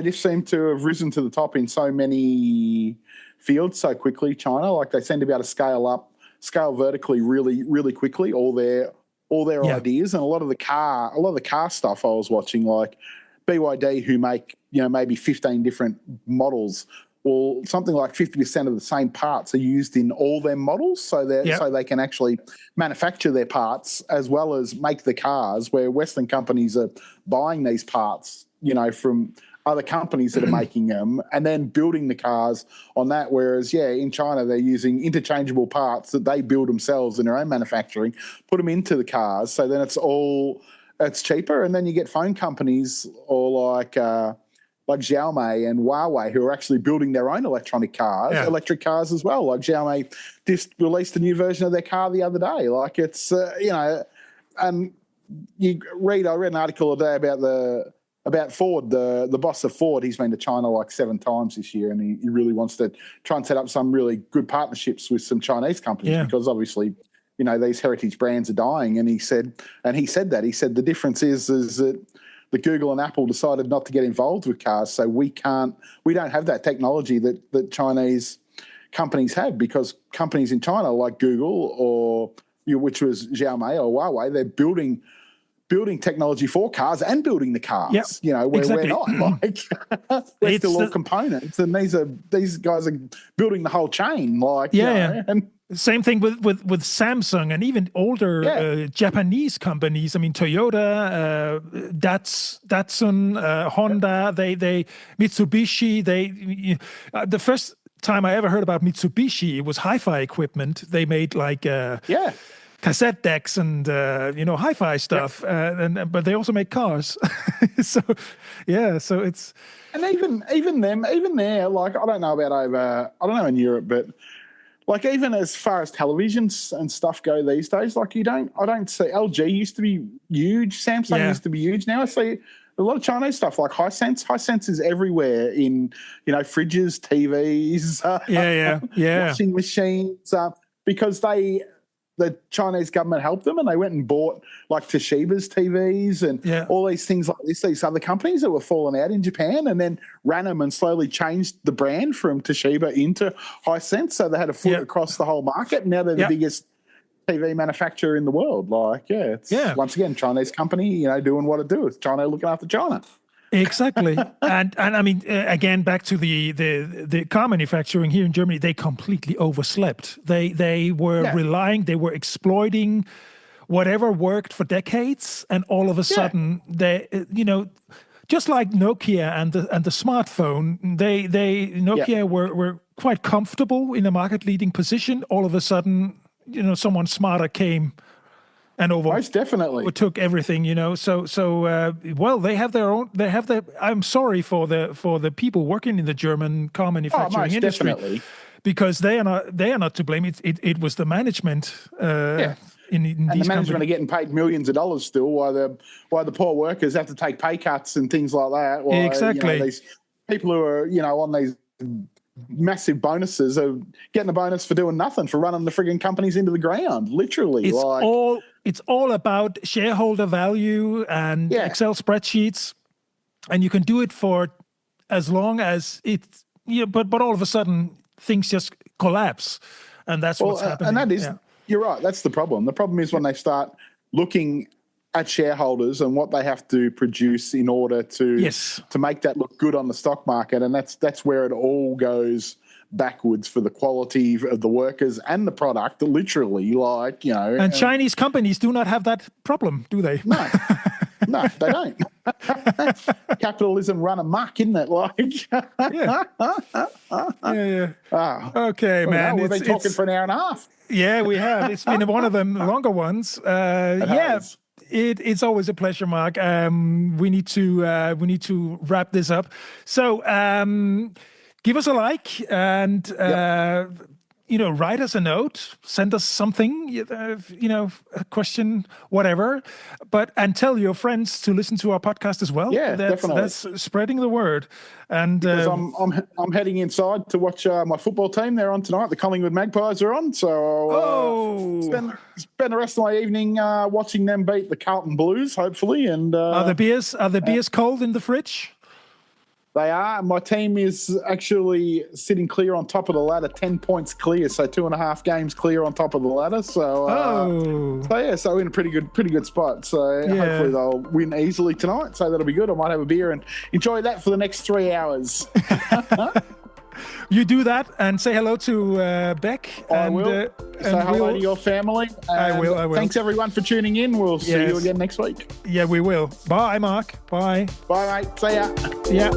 just seem to have risen to the top in so many fields so quickly. China, like they seem to be able to scale vertically really, really quickly. All their ideas, and a lot of the car stuff I was watching, like BYD, who make maybe 15 different models. Well, something like 50% of the same parts are used in all their models, so they can actually manufacture their parts as well as make the cars, where Western companies are buying these parts, from other companies that are making them and then building the cars on that. Whereas, in China, they're using interchangeable parts that they build themselves in their own manufacturing, put them into the cars. So then it's cheaper. And then you get phone companies or like Xiaomi and Huawei, who are actually building their own electric cars as well. Like Xiaomi just released a new version of their car the other day. Like it's, and I read an article today about Ford, the boss of Ford. He's been to China like 7 times this year, and he really wants to try and set up some really good partnerships with some Chinese companies because obviously, these heritage brands are dying. And he said the difference is that the Google and Apple decided not to get involved with cars, so we don't have that technology that Chinese companies have, because companies in China like Google or which was Xiaomi or Huawei, they're building technology for cars and building the cars. Where we're not. Like we're still all components, and these guys are building the whole chain. And same thing with Samsung and even older Japanese companies. I mean, Toyota, Datsun, Honda, they Mitsubishi. time I ever heard about Mitsubishi, it was hi-fi equipment. They made like cassette decks and hi-fi stuff, but they also make cars. So it's even there. Like I don't know in Europe, but like even as far as televisions and stuff go these days, like I don't see LG used to be huge, Samsung used to be huge. Now I see a lot of Chinese stuff like Hisense. Hisense is everywhere in fridges, TVs, washing machines, because the Chinese government helped them and they went and bought like Toshiba's TVs and all these things like this, these other companies that were falling out in Japan, and then ran them and slowly changed the brand from Toshiba into Hisense. So they had a foot across the whole market. And now they're the biggest TV manufacturer in the world. Like, once again, Chinese company, doing what it does. China looking after China. Exactly. and I mean, again, back to the car manufacturing here in Germany, they completely overslept. They were relying, they were exploiting whatever worked for decades, and all of a sudden they, just like Nokia and the smartphone, Nokia were quite comfortable in a market leading position. All of a sudden, someone smarter came and most definitely took everything, well, they have their I'm sorry for the people working in the German car manufacturing industry, definitely. Because they are not to blame. It was the management in and these the management are getting paid millions of dollars still, while the poor workers have to take pay cuts and things like that. While, exactly. These people who are on these massive bonuses are getting a bonus for doing nothing, for running the frigging companies into the ground, literally. It's all about shareholder value and Excel spreadsheets, and you can do it for as long as it's but all of a sudden things just collapse, and that's what's happening. And that is you're right. That's the problem. The problem is when they start looking at shareholders and what they have to produce in order to make that look good on the stock market, and that's where it all goes backwards for the quality of the workers and the product, literally, And Chinese companies do not have that problem, do they? No, they don't. Capitalism run amok, isn't it? Okay, man. We've been talking for an hour and a half. Yeah, we have. It's been one of the longer ones. It's always a pleasure, Mark. We need to wrap this up. So give us a like and write us a note, send us something, a question, whatever. And tell your friends to listen to our podcast as well. Yeah, definitely. That's spreading the word. And because I'm heading inside to watch my football team. They're on tonight. The Collingwood Magpies are on, so I'll spend the rest of my evening watching them beat the Carlton Blues, hopefully. And are the beers cold in the fridge? They are. My team is actually sitting clear on top of the ladder, 10 points clear, so 2.5 games clear on top of the ladder. So, so in a pretty good spot. So hopefully they'll win easily tonight. So that'll be good. I might have a beer and enjoy that for the next 3 hours. You do that and say hello to Beck. I will. Say hello to your family. I will. Thanks everyone for tuning in. We'll see you again next week. Yeah, we will. Bye, Mark. Bye. Bye, mate. See ya. Yeah.